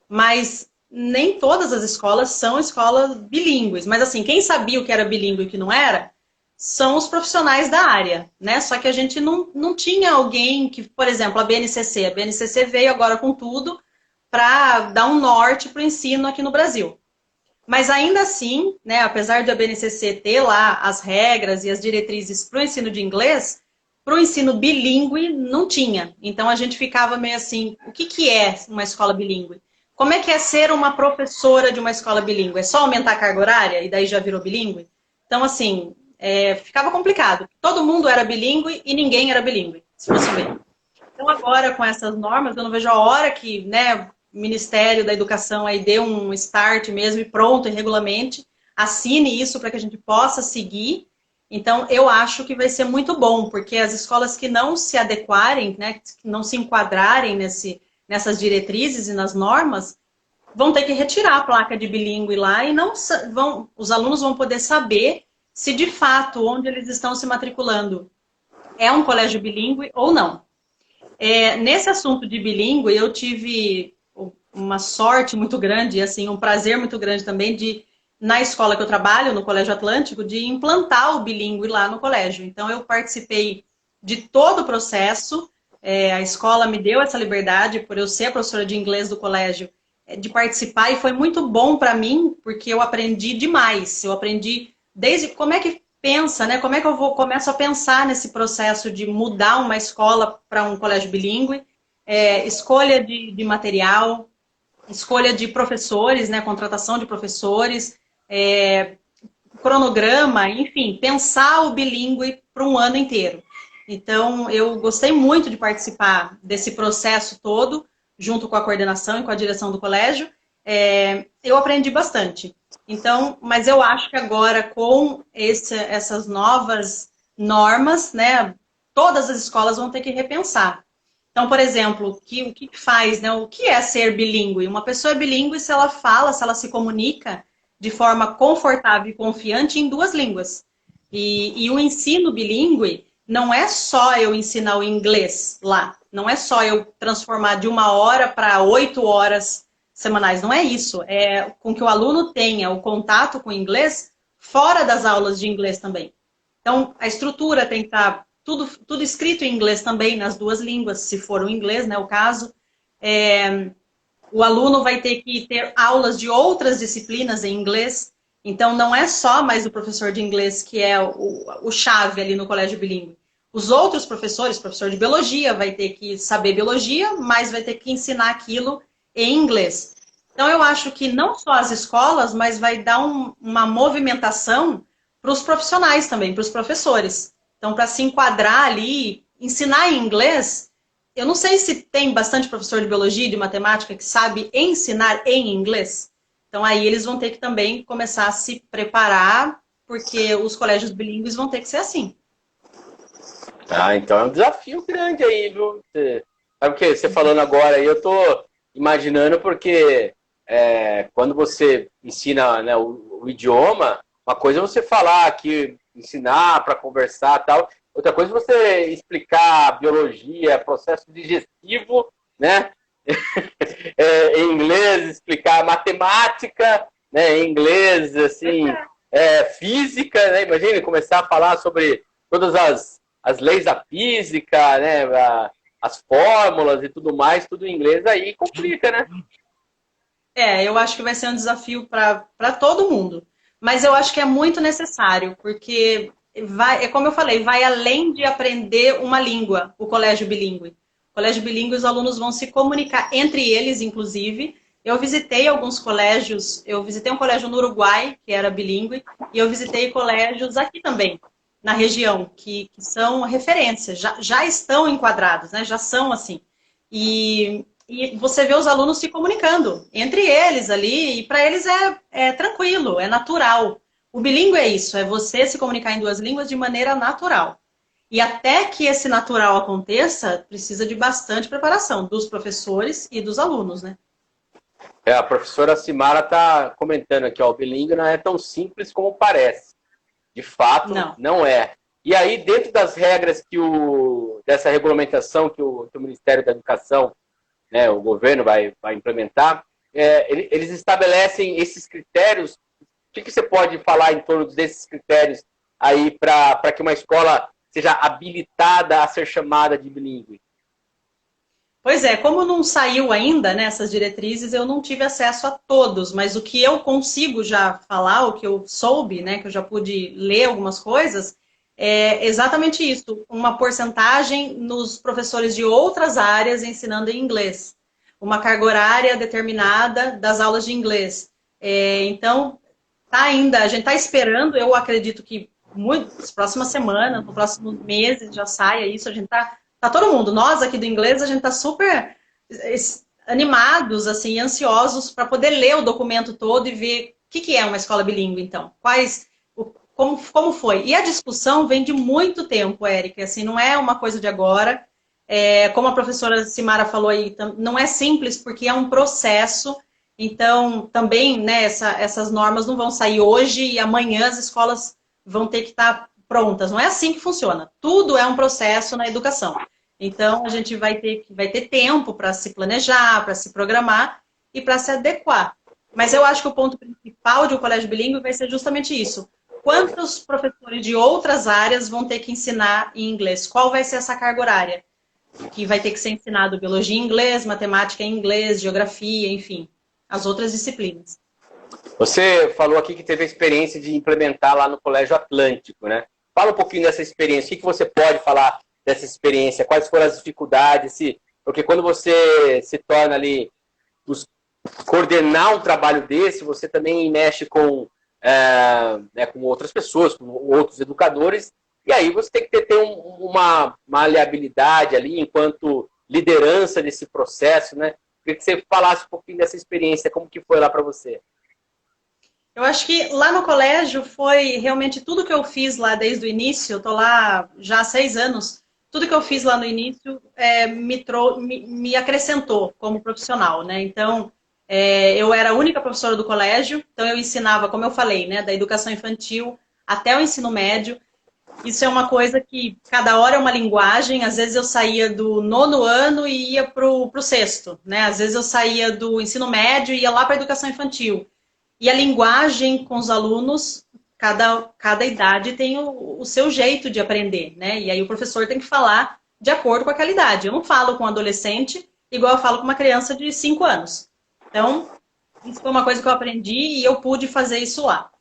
Speaker 2: Mas nem todas as escolas são escolas bilíngues. Mas assim, quem sabia o que era bilíngue e o que não era, são os profissionais da área, né? Só que a gente não tinha alguém que, por exemplo, a BNCC veio agora com tudo para dar um norte para o ensino aqui no Brasil. Mas ainda assim, né, apesar de a BNCC ter lá as regras e as diretrizes para o ensino de inglês, para o ensino bilíngue não tinha. Então a gente ficava meio assim, o que é uma escola bilíngue? Como é que é ser uma professora de uma escola bilíngue? É só aumentar a carga horária e daí já virou bilíngue? Então, assim, ficava complicado. Todo mundo era bilíngue e ninguém era bilíngue, se fosse ver. Então, agora, com essas normas, eu não vejo a hora que, né, o Ministério da Educação aí dê um start mesmo e pronto, e regulamente, assine isso para que a gente possa seguir. Então, eu acho que vai ser muito bom, porque as escolas que não se adequarem, né, que não se enquadrarem nessas diretrizes e nas normas, vão ter que retirar a placa de bilíngue lá e os alunos vão poder saber se de fato onde eles estão se matriculando é um colégio bilíngue ou não. Nesse assunto de bilíngue, eu tive uma sorte muito grande, assim, um prazer muito grande também de, na escola que eu trabalho, no Colégio Atlântico, de implantar o bilíngue lá no colégio. Então, eu participei de todo o processo. A escola me deu essa liberdade, por eu ser professora de inglês do colégio, de participar, e foi muito bom para mim, porque eu aprendi demais. Eu aprendi desde como é que pensa, né? Como é que eu começo a pensar nesse processo de mudar uma escola para um colégio bilíngue, escolha de material, escolha de professores, né? Contratação de professores, cronograma, enfim, pensar o bilíngue para um ano inteiro. Então, eu gostei muito de participar desse processo todo, junto com a coordenação e com a direção do colégio. Eu aprendi bastante. Então, mas eu acho que agora, com essas novas normas, né, todas as escolas vão ter que repensar. Então, por exemplo, o que faz, né, o que é ser bilíngue? Uma pessoa é bilíngue se ela fala, se ela se comunica de forma confortável e confiante em duas línguas. E o ensino bilíngue não é só eu ensinar o inglês lá, não é só eu transformar de 1 hora para 8 horas semanais, não é isso. É com que o aluno tenha o contato com o inglês fora das aulas de inglês também. Então, a estrutura tem que estar tudo escrito em inglês também, nas duas línguas, se for o inglês, né, o caso. O aluno vai ter que ter aulas de outras disciplinas em inglês. Então, não é só mais o professor de inglês que é o chave ali no colégio bilíngue. Os outros professores, professor de biologia, vai ter que saber biologia, mas vai ter que ensinar aquilo em inglês. Então, eu acho que não só as escolas, mas vai dar uma movimentação para os profissionais também, para os professores. Então, para se enquadrar ali, ensinar em inglês, eu não sei se tem bastante professor de biologia e de matemática que sabe ensinar em inglês. Então, aí eles vão ter que também começar a se preparar, porque os colégios bilíngues vão ter que ser assim.
Speaker 1: Então é um desafio grande aí, viu? Sabe o que você falando agora aí, eu tô imaginando porque quando você ensina, né, o idioma, uma coisa é você falar aqui, ensinar para conversar e tal, outra coisa é você explicar biologia, processo digestivo, né? Em inglês, explicar matemática, né? Em inglês, assim, física, né? Imagina começar a falar sobre todas as leis da física, né? As fórmulas e tudo mais, tudo em inglês, aí complica, né?
Speaker 2: Eu acho que vai ser um desafio para todo mundo. Mas eu acho que é muito necessário, porque como eu falei, vai além de aprender uma língua, o colégio bilíngue. O colégio bilíngue, os alunos vão se comunicar entre eles, inclusive. Eu visitei alguns colégios, eu visitei um colégio no Uruguai, que era bilíngue, e eu visitei colégios aqui também, na região, que são referências, já estão enquadrados, né? Já são assim. E você vê os alunos se comunicando entre eles ali, e para eles é tranquilo, é natural. O bilíngue é isso, é você se comunicar em duas línguas de maneira natural. E até que esse natural aconteça, precisa de bastante preparação dos professores e dos alunos, né?
Speaker 1: A professora Simara está comentando aqui, ó, o bilíngue não é tão simples como parece. De fato, não é. E aí, dentro das regras dessa regulamentação que o Ministério da Educação, né, o governo vai implementar, eles estabelecem esses critérios. O que você pode falar em torno desses critérios aí para que uma escola seja habilitada a ser chamada de bilíngue?
Speaker 2: Pois é, como não saiu ainda nessas diretrizes, eu não tive acesso a todos, mas o que eu consigo já falar, o que eu soube, né, que eu já pude ler algumas coisas, é exatamente isso, uma porcentagem nos professores de outras áreas ensinando em inglês, uma carga horária determinada das aulas de inglês. Então, a gente está esperando, eu acredito que nas próximas semanas, nos próximos meses já saia isso, a gente tá todo mundo, nós aqui do inglês, a gente tá super animados, assim, ansiosos para poder ler o documento todo e ver o que é uma escola bilíngue, então. Como foi? E a discussão vem de muito tempo, Érica, assim, não é uma coisa de agora. Como a professora Simara falou aí, não é simples porque é um processo. Então, também, né, essas normas não vão sair hoje e amanhã as escolas vão ter que estar prontas. Não é assim que funciona. Tudo é um processo na educação. Então, a gente vai ter tempo para se planejar, para se programar e para se adequar. Mas eu acho que o ponto principal de um colégio bilíngue vai ser justamente isso. Quantos professores de outras áreas vão ter que ensinar em inglês? Qual vai ser essa carga horária? Que vai ter que ser ensinado biologia em inglês, matemática em inglês, geografia, enfim, as outras disciplinas.
Speaker 1: Você falou aqui que teve a experiência de implementar lá no Colégio Atlântico, né? Fala um pouquinho dessa experiência. O que você pode falar dessa experiência? Quais foram as dificuldades? Porque quando você se torna ali, coordenar um trabalho desse, você também mexe com outras pessoas, com outros educadores, e aí você tem que ter uma maleabilidade ali enquanto liderança desse processo, né? Queria que você falasse um pouquinho dessa experiência, como que foi lá para você.
Speaker 2: Eu acho que lá no colégio foi realmente tudo que eu fiz lá desde o início, eu tô lá já há 6 anos, tudo que eu fiz lá no início me acrescentou como profissional, né? Então, eu era a única professora do colégio, então eu ensinava, como eu falei, né, da educação infantil até o ensino médio. Isso é uma coisa que cada hora é uma linguagem. Às vezes eu saía do 9º ano e ia para o 6º, né? Às vezes eu saía do ensino médio e ia lá para a educação infantil. E a linguagem com os alunos, cada idade tem o seu jeito de aprender, né? E aí o professor tem que falar de acordo com aquela idade. Eu não falo com um adolescente igual eu falo com uma criança de 5 anos. Então, isso foi uma coisa que eu aprendi e eu pude fazer isso lá.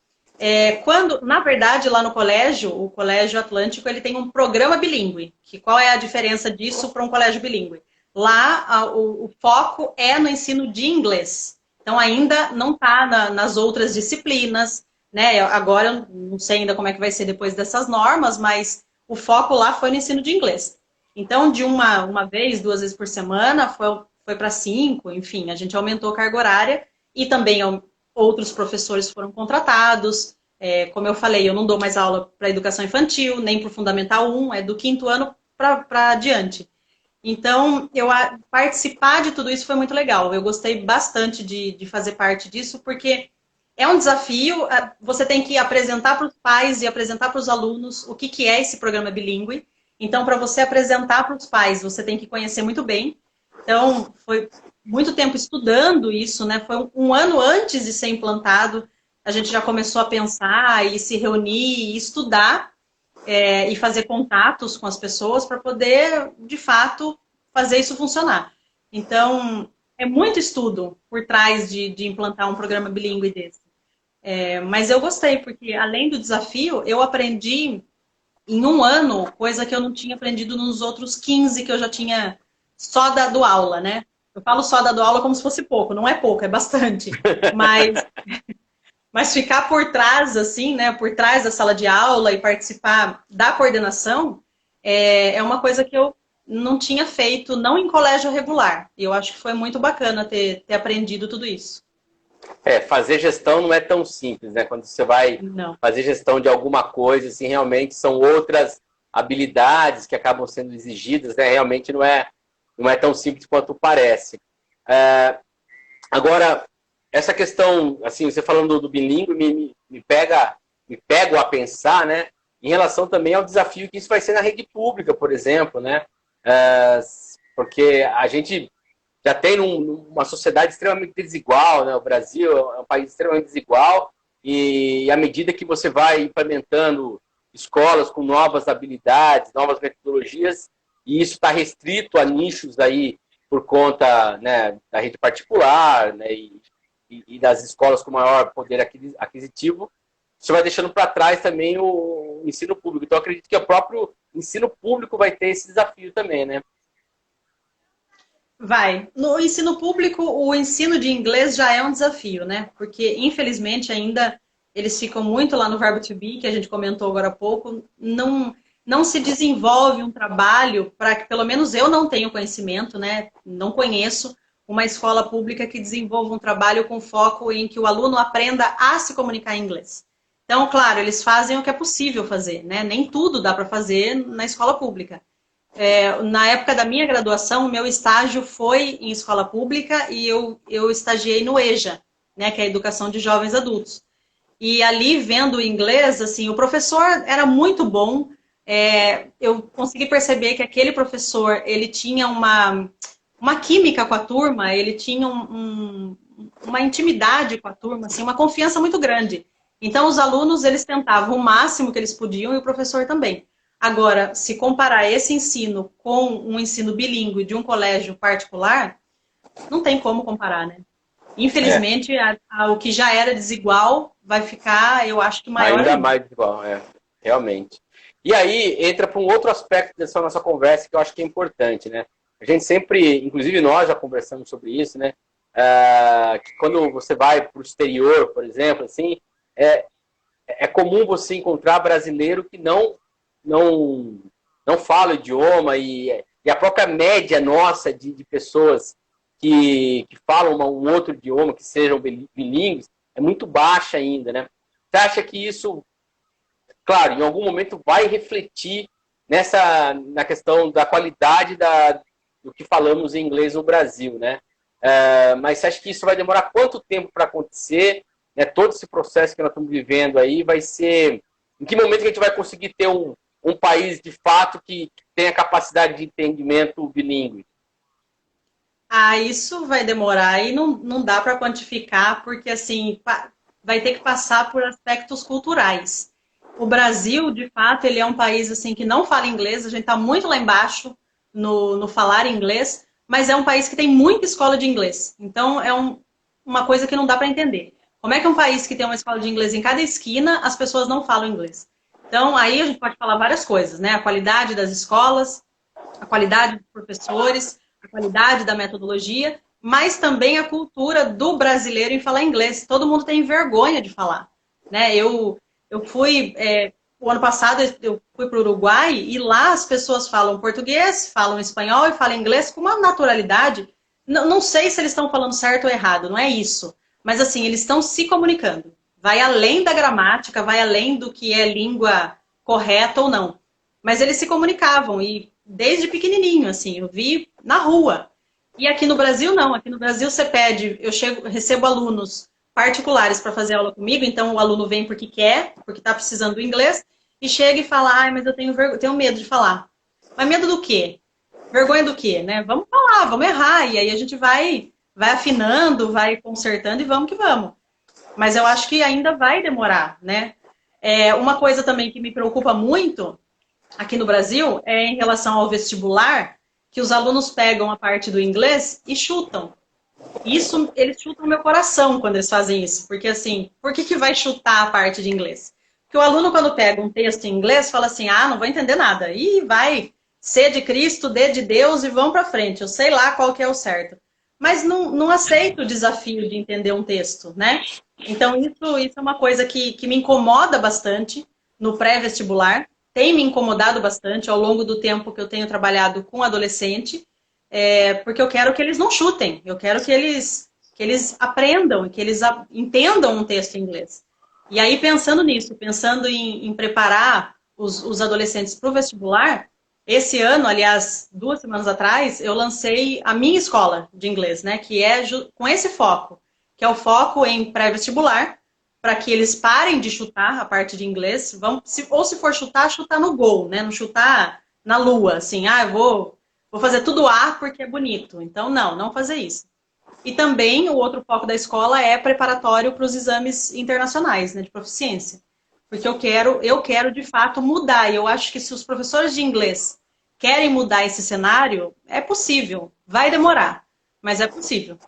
Speaker 2: Na verdade, lá no colégio, o Colégio Atlântico, ele tem um programa bilíngue. Qual é a diferença disso para um colégio bilíngue? Lá, o foco é no ensino de inglês. Então, ainda não está nas outras disciplinas, né? Agora, eu não sei ainda como é que vai ser depois dessas normas, mas o foco lá foi no ensino de inglês. Então, de uma vez, 2 vezes por semana, foi para 5, enfim, a gente aumentou a carga horária e também outros professores foram contratados. Como eu falei, eu não dou mais aula para educação infantil, nem para o Fundamental 1, é do 5º ano para adiante. Então, participar de tudo isso foi muito legal. Eu gostei bastante de fazer parte disso, porque é um desafio. Você tem que apresentar para os pais e apresentar para os alunos o que é esse programa bilíngue. Então, para você apresentar para os pais, você tem que conhecer muito bem. Então, foi muito tempo estudando isso, né? Foi um ano antes de ser implantado, a gente já começou a pensar e se reunir e estudar e fazer contatos com as pessoas para poder, de fato, fazer isso funcionar. Então, é muito estudo por trás de implantar um programa bilíngue desse. Mas eu gostei, porque além do desafio, eu aprendi em um ano coisa que eu não tinha aprendido nos outros 15 que eu já tinha só dado aula, né? Eu falo só dado aula como se fosse pouco, não é pouco, é bastante. Mas ficar por trás, assim, né? Por trás da sala de aula e participar da coordenação é uma coisa que eu não tinha feito, não em colégio regular. E eu acho que foi muito bacana ter aprendido tudo isso.
Speaker 1: Fazer gestão não é tão simples, né? Quando você vai fazer gestão de alguma coisa, assim, realmente são outras habilidades que acabam sendo exigidas, né? Realmente não é tão simples quanto parece. Agora, essa questão, assim, você falando do bilíngue, me pego a pensar, né? Em relação também ao desafio que isso vai ser na rede pública, por exemplo, né? Porque a gente já tem uma sociedade extremamente desigual, né? O Brasil é um país extremamente desigual e à medida que você vai implementando escolas com novas habilidades, novas metodologias, e isso está restrito a nichos aí por conta, né, da rede particular, né, e das escolas com maior poder aquisitivo, você vai deixando para trás também o ensino público. Então, eu acredito que o próprio ensino público vai ter esse desafio também, né?
Speaker 2: Vai. No ensino público, o ensino de inglês já é um desafio, né? Porque, infelizmente, ainda eles ficam muito lá no verbo to be, que a gente comentou agora há pouco, não se desenvolve um trabalho para que, pelo menos eu não tenho conhecimento, né? Não conheço uma escola pública que desenvolva um trabalho com foco em que o aluno aprenda a se comunicar em inglês. Então, claro, eles fazem o que é possível fazer, né? Nem tudo dá para fazer na escola pública. Na época da minha graduação, o meu estágio foi em escola pública e eu estagiei no EJA, né? Que é a Educação de Jovens Adultos. E ali, vendo o inglês, assim, o professor era muito bom, eu consegui perceber que aquele professor, ele tinha uma química com a turma, ele tinha uma intimidade com a turma, assim, uma confiança muito grande. Então, os alunos, eles tentavam o máximo que eles podiam e o professor também. Agora, se comparar esse ensino com um ensino bilíngue de um colégio particular, não tem como comparar, né? Infelizmente, o que já era desigual vai ficar, eu acho que maior
Speaker 1: ainda mais desigual, realmente. E aí entra para um outro aspecto dessa nossa conversa que eu acho que é importante, né? A gente sempre, inclusive nós já conversamos sobre isso, né? Que quando você vai para o exterior, por exemplo, assim, é comum você encontrar brasileiro que não fala o idioma e a própria média nossa de pessoas que falam um outro idioma, que sejam bilíngues, é muito baixa ainda, né? Você acha que isso, claro, em algum momento vai refletir na questão da qualidade do que falamos em inglês no Brasil, né? Mas você acha que isso vai demorar quanto tempo para acontecer? Né? Todo esse processo que nós estamos vivendo aí vai ser... Em que momento que a gente vai conseguir ter um país, de fato, que tenha capacidade de entendimento bilíngue?
Speaker 2: Isso vai demorar e não dá para quantificar, porque assim, vai ter que passar por aspectos culturais. O Brasil, de fato, ele é um país assim que não fala inglês, a gente está muito lá embaixo no falar inglês, mas é um país que tem muita escola de inglês. Então, é uma coisa que não dá para entender. Como é que um país que tem uma escola de inglês em cada esquina, as pessoas não falam inglês? Então, aí a gente pode falar várias coisas, né? A qualidade das escolas, a qualidade dos professores, a qualidade da metodologia, mas também a cultura do brasileiro em falar inglês. Todo mundo tem vergonha de falar, né? Eu fui... o ano passado eu fui para o Uruguai e lá as pessoas falam português, falam espanhol e falam inglês com uma naturalidade. Não sei se eles estão falando certo ou errado, não é isso. Mas assim, eles estão se comunicando. Vai além da gramática, vai além do que é língua correta ou não. Mas eles se comunicavam e desde pequenininho, assim, eu vi na rua. E aqui no Brasil, não. Aqui no Brasil você pede, recebo alunos particulares para fazer aula comigo, então o aluno vem porque quer, porque está precisando do inglês, e chega e fala, mas eu tenho medo de falar. Mas medo do quê? Vergonha do quê, né? Vamos falar, vamos errar, e aí a gente vai afinando, vai consertando e vamos que vamos. Mas eu acho que ainda vai demorar, né? Uma coisa também que me preocupa muito aqui no Brasil é em relação ao vestibular, que os alunos pegam a parte do inglês e chutam. Isso, eles chutam meu coração quando eles fazem isso. Porque assim, por que vai chutar a parte de inglês? Porque o aluno, quando pega um texto em inglês, fala assim, não vou entender nada. E vai ser de Cristo, D de Deus e vão para frente. Eu sei lá qual que é o certo. Mas não aceito o desafio de entender um texto, né? Então, isso é uma coisa que me incomoda bastante no pré-vestibular. Tem me incomodado bastante ao longo do tempo que eu tenho trabalhado com adolescente, porque eu quero que eles não chutem, eu quero que eles aprendam, que eles entendam um texto em inglês. E aí, pensando nisso, pensando em preparar os adolescentes para o vestibular, esse ano, aliás, 2 semanas atrás, eu lancei a minha escola de inglês, né, que é com esse foco, que é o foco em pré-vestibular, para que eles parem de chutar a parte de inglês, ou se for chutar, chutar no gol, né? Não chutar na lua, assim, eu vou fazer tudo A porque é bonito. Então, não fazer isso. E também o outro foco da escola é preparatório para os exames internacionais, né, de proficiência. Porque eu quero de fato mudar. E eu acho que se os professores de inglês querem mudar esse cenário, é possível. Vai demorar, mas é possível.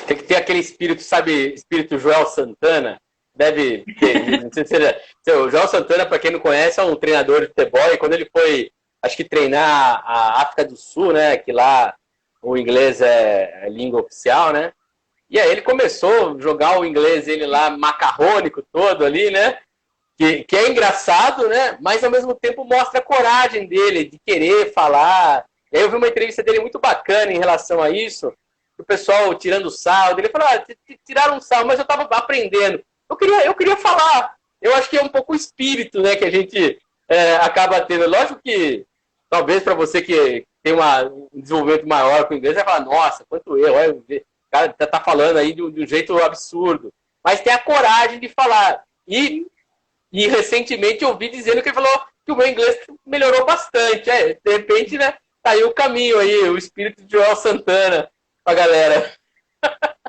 Speaker 1: Tem que ter aquele espírito, sabe, espírito Joel Santana. Deve ter. Não sei se o Joel Santana, para quem não conhece, é um treinador de futebol. E quando ele foi, acho que treinar a África do Sul, né? Que lá o inglês é língua oficial, né? E aí ele começou a jogar o inglês, ele lá, macarrônico todo ali, né? Que é engraçado, né? Mas ao mesmo tempo mostra a coragem dele de querer falar. E aí eu vi uma entrevista dele muito bacana em relação a isso. O pessoal tirando sal, ele falou, tiraram sal, mas eu estava aprendendo. Eu queria falar. Eu acho que é um pouco o espírito, né, que a gente acaba tendo. Lógico que, talvez para você que tem um desenvolvimento maior com o inglês, vai falar, nossa, quanto olha, o cara tá falando aí de um jeito absurdo. Mas tem a coragem de falar. E recentemente eu ouvi dizendo que ele falou que o meu inglês melhorou bastante. De repente, né, tá aí o caminho aí, o espírito de Joel Santana pra galera.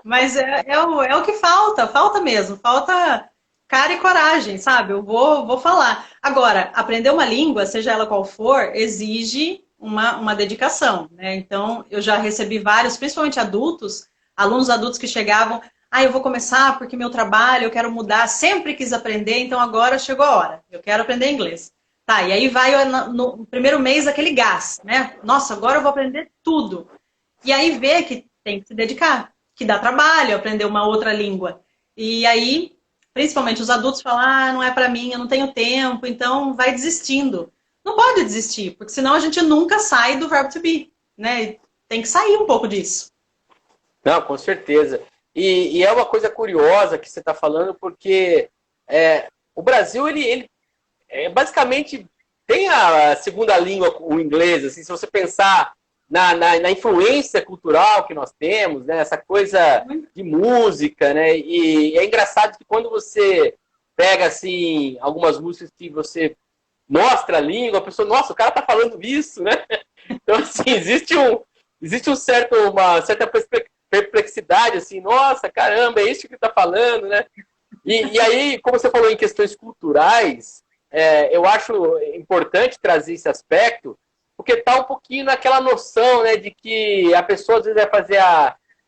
Speaker 2: Mas é o que falta mesmo, falta cara e coragem, sabe? Eu vou falar. Agora, aprender uma língua, seja ela qual for, exige uma dedicação, né? Então, eu já recebi vários, principalmente adultos, alunos adultos que chegavam, eu vou começar porque meu trabalho, eu quero mudar, sempre quis aprender, então agora chegou a hora, eu quero aprender inglês. Tá, e aí vai no primeiro mês aquele gás, né? Nossa, agora eu vou aprender tudo. E aí vê que tem que se dedicar, que dá trabalho aprender uma outra língua. E aí, principalmente os adultos falam, não é para mim, eu não tenho tempo, então vai desistindo. Não pode desistir, porque senão a gente nunca sai do verbo to be, né? Tem que sair um pouco disso.
Speaker 1: Não, com certeza. E é uma coisa curiosa que você está falando, porque o Brasil, ele basicamente tem a segunda língua, o inglês, assim, se você pensar na influência cultural que nós temos, né, essa coisa de música, né, e é engraçado que quando você pega, assim, algumas músicas que você mostra a língua, a pessoa, nossa, o cara tá falando isso, né? Então, assim, existe uma certa perplexidade, assim, nossa, caramba, é isso que ele tá falando, né? E aí, como você falou em questões culturais, eu acho importante trazer esse aspecto, porque tá um pouquinho naquela noção, né, de que a pessoa às vezes vai fazer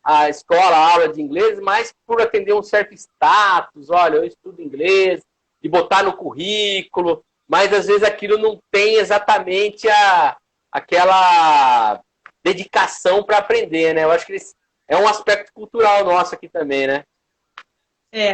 Speaker 1: a escola, a aula de inglês, mas por atender um certo status, olha, eu estudo inglês, e botar no currículo, mas às vezes aquilo não tem exatamente aquela dedicação para aprender, né? Eu acho que é um aspecto cultural nosso aqui também, né?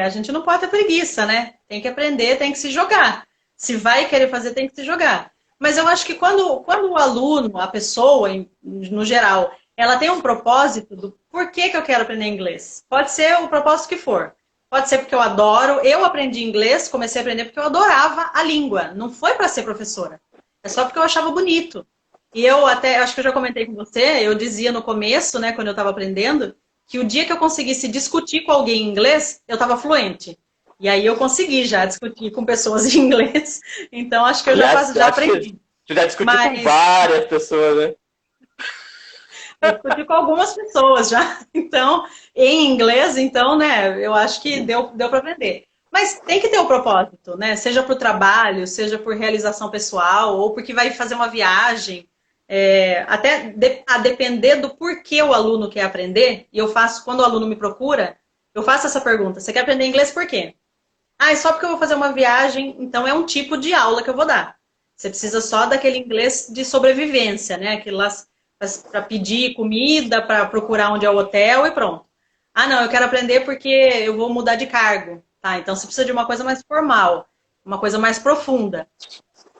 Speaker 2: A gente não pode ter preguiça, né? Tem que aprender, tem que se jogar. Se vai querer fazer, tem que se jogar. Mas eu acho que quando o aluno, a pessoa, no geral, ela tem um propósito do porquê que eu quero aprender inglês. Pode ser o propósito que for. Pode ser porque eu adoro. Eu aprendi inglês, comecei a aprender porque eu adorava a língua. Não foi para ser professora. É só porque eu achava bonito. E eu acho que eu já comentei com você, eu dizia no começo, né, quando eu estava aprendendo, que o dia que eu conseguisse discutir com alguém em inglês, eu estava fluente. E aí eu consegui já discutir com pessoas em inglês. Então acho que eu já aprendi.
Speaker 1: Você já discutiu com várias pessoas, né?
Speaker 2: Eu discuti com algumas pessoas já. Então, em inglês, então, né, eu acho que deu para aprender. Mas tem que ter o propósito, né? Seja por trabalho, seja por realização pessoal, ou porque vai fazer uma viagem. A depender do porquê o aluno quer aprender, e eu faço, quando o aluno me procura, eu faço essa pergunta: você quer aprender inglês por quê? É só porque eu vou fazer uma viagem, então é um tipo de aula que eu vou dar. Você precisa só daquele inglês de sobrevivência, né? Aquele lá para pedir comida, para procurar onde é o hotel e pronto. Não, eu quero aprender porque eu vou mudar de cargo. Tá, então você precisa de uma coisa mais formal, uma coisa mais profunda.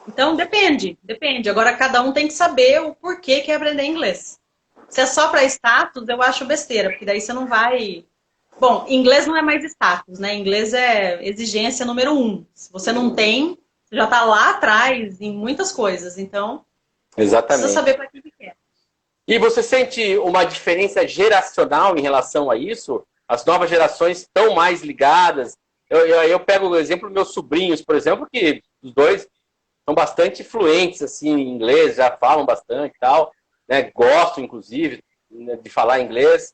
Speaker 2: Então depende. Agora cada um tem que saber o porquê quer aprender inglês. Se é só para status, eu acho besteira, porque daí você não vai... Bom, inglês não é mais status, né? Inglês é exigência número 1. Se você não tem, você já está lá atrás em muitas coisas. Então,
Speaker 1: exatamente,
Speaker 2: precisa saber para que quer.
Speaker 1: E você sente uma diferença geracional em relação a isso? As novas gerações estão mais ligadas? Eu pego o exemplo dos meus sobrinhos, por exemplo, que os dois são bastante fluentes assim, em inglês, já falam bastante e tal, né? Gostam, inclusive, de falar inglês.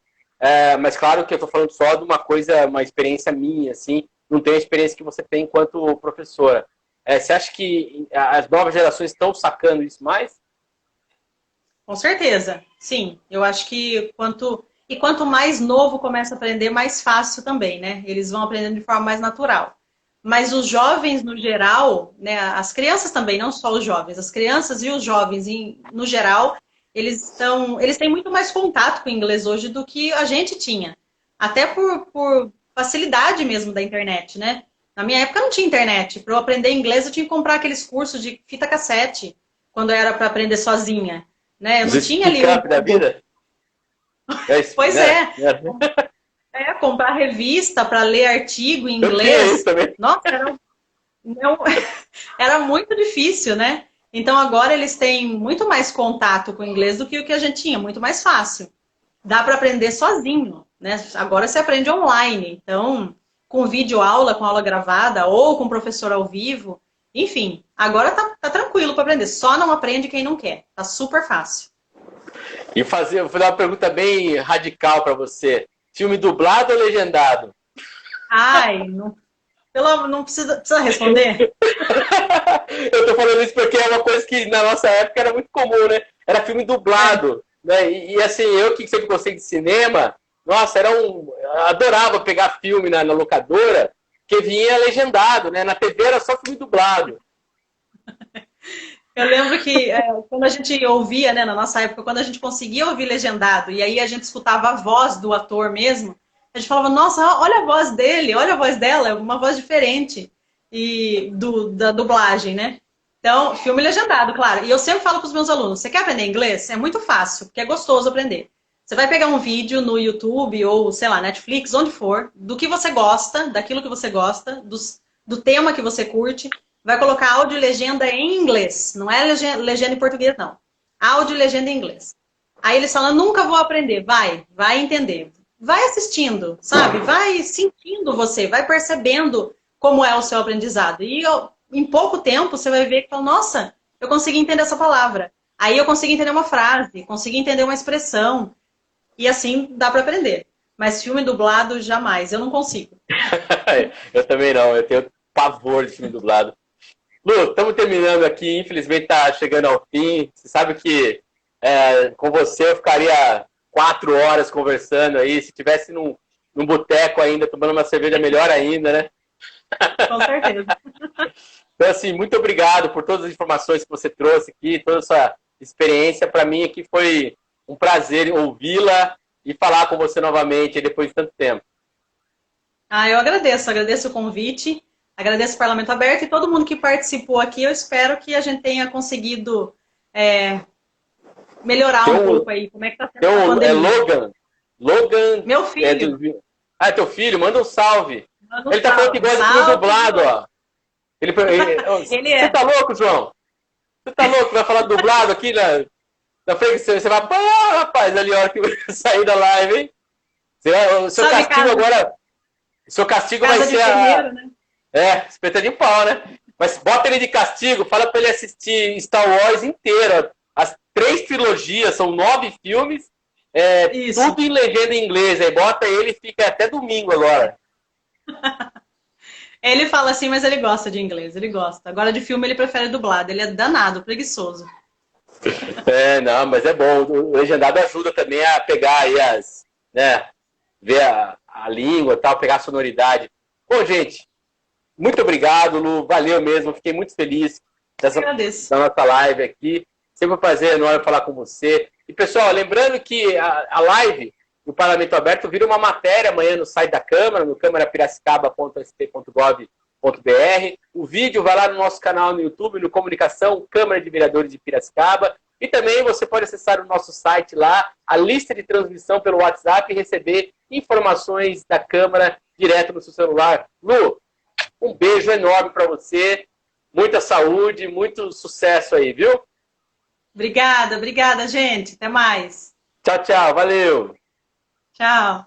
Speaker 1: Mas claro que eu estou falando só de uma experiência minha, assim, não tenho a experiência que você tem enquanto professora. Você acha que as novas gerações estão sacando isso mais?
Speaker 2: Com certeza, sim. Eu acho que quanto mais novo começa a aprender, mais fácil também, né? Eles vão aprendendo de forma mais natural. Mas os jovens, no geral, né, as crianças também, não só os jovens, as crianças e os jovens, no geral, eles têm muito mais contato com o inglês hoje do que a gente tinha. Até por facilidade mesmo da internet, né? Na minha época não tinha internet. Para eu aprender inglês, eu tinha que comprar aqueles cursos de fita cassete, quando era para aprender sozinha. Né? Eu não tinha ali
Speaker 1: da vida?
Speaker 2: Pois comprar revista para ler artigo em inglês. Nossa, era muito difícil, né? Então agora eles têm muito mais contato com o inglês do que o que a gente tinha, muito mais fácil. Dá para aprender sozinho, né? Agora você aprende online, então com vídeo aula, com aula gravada ou com professor ao vivo, enfim, agora tá tranquilo. tranquilo para aprender. Só não aprende quem não quer. Tá super fácil.
Speaker 1: E vou fazer uma pergunta bem radical para você. Filme dublado ou legendado?
Speaker 2: Ai, não precisa responder?
Speaker 1: Eu tô falando isso porque é uma coisa que na nossa época era muito comum, né? Era filme dublado. Né? E assim, eu que sempre gostei de cinema, nossa, adorava pegar filme na locadora, que vinha legendado, né? Na TV era só filme dublado.
Speaker 2: Eu lembro que quando a gente ouvia, né, na nossa época, quando a gente conseguia ouvir legendado, e aí a gente escutava a voz do ator mesmo, a gente falava, nossa, olha a voz dele, olha a voz dela, é uma voz diferente da dublagem, né? Então, filme legendado, claro. E eu sempre falo para os meus alunos, você quer aprender inglês? É muito fácil, porque é gostoso aprender. Você vai pegar um vídeo no YouTube ou, sei lá, Netflix, onde for, do que você gosta, daquilo que você gosta, do tema que você curte, vai colocar áudio e legenda em inglês. Não é legenda em português, não. Áudio e legenda em inglês. Aí eles falam, nunca vou aprender. Vai entender. Vai assistindo, sabe? Vai sentindo você, vai percebendo como é o seu aprendizado. E em pouco tempo você vai ver que fala, nossa, eu consegui entender essa palavra. Aí eu consegui entender uma frase, consegui entender uma expressão. E assim dá para aprender. Mas filme dublado, jamais. Eu não consigo.
Speaker 1: Eu também não. Eu tenho pavor de filme dublado. Lu, estamos terminando aqui. Infelizmente está chegando ao fim. Você sabe que com você eu ficaria 4 horas conversando aí. Se tivesse num boteco ainda, tomando uma cerveja, melhor ainda, né?
Speaker 2: Com certeza.
Speaker 1: Então, assim, muito obrigado por todas as informações que você trouxe aqui, toda essa experiência. Para mim aqui foi um prazer ouvi-la e falar com você novamente depois de tanto tempo.
Speaker 2: Eu agradeço o convite, agradeço o Parlamento Aberto e todo mundo que participou aqui. Eu espero que a gente tenha conseguido melhorar um pouco aí. Como é que está sendo a pandemia?
Speaker 1: Logan.
Speaker 2: Meu filho.
Speaker 1: É teu filho? Manda um salve. Ele tá falando que gosta de filme dublado, ó. Você tá louco, João? Você tá louco? Vai falar dublado aqui na frente? Você vai, pô, rapaz, ali a hora que sair da live, hein? O seu castigo agora... O seu castigo vai ser
Speaker 2: né?
Speaker 1: Espeta de pau, né? Mas bota ele de castigo, fala pra ele assistir Star Wars inteiro. As 3 trilogias, são 9 filmes, tudo em legenda em inglês. Aí bota ele e fica até domingo agora.
Speaker 2: Ele fala assim, mas ele gosta de inglês, ele gosta. Agora de filme ele prefere dublado, ele é danado, preguiçoso.
Speaker 1: Não, mas é bom. O legendado ajuda também a pegar aí ver a língua e tal, pegar a sonoridade. Bom, gente, muito obrigado, Lu. Valeu mesmo. Fiquei muito feliz da nossa live aqui. Sempre um prazer enorme falar com você. E, pessoal, lembrando que a live do Parlamento Aberto vira uma matéria amanhã no site da Câmara, no câmarapiracicaba.sp.gov.br. O vídeo vai lá no nosso canal no YouTube, no Comunicação Câmara de Vereadores de Piracicaba. E também você pode acessar o nosso site lá, a lista de transmissão pelo WhatsApp e receber informações da Câmara direto no seu celular. Lu, um beijo enorme para você, muita saúde, muito sucesso aí, viu?
Speaker 2: Obrigada, gente. Até mais.
Speaker 1: Tchau, tchau. Valeu.
Speaker 2: Tchau.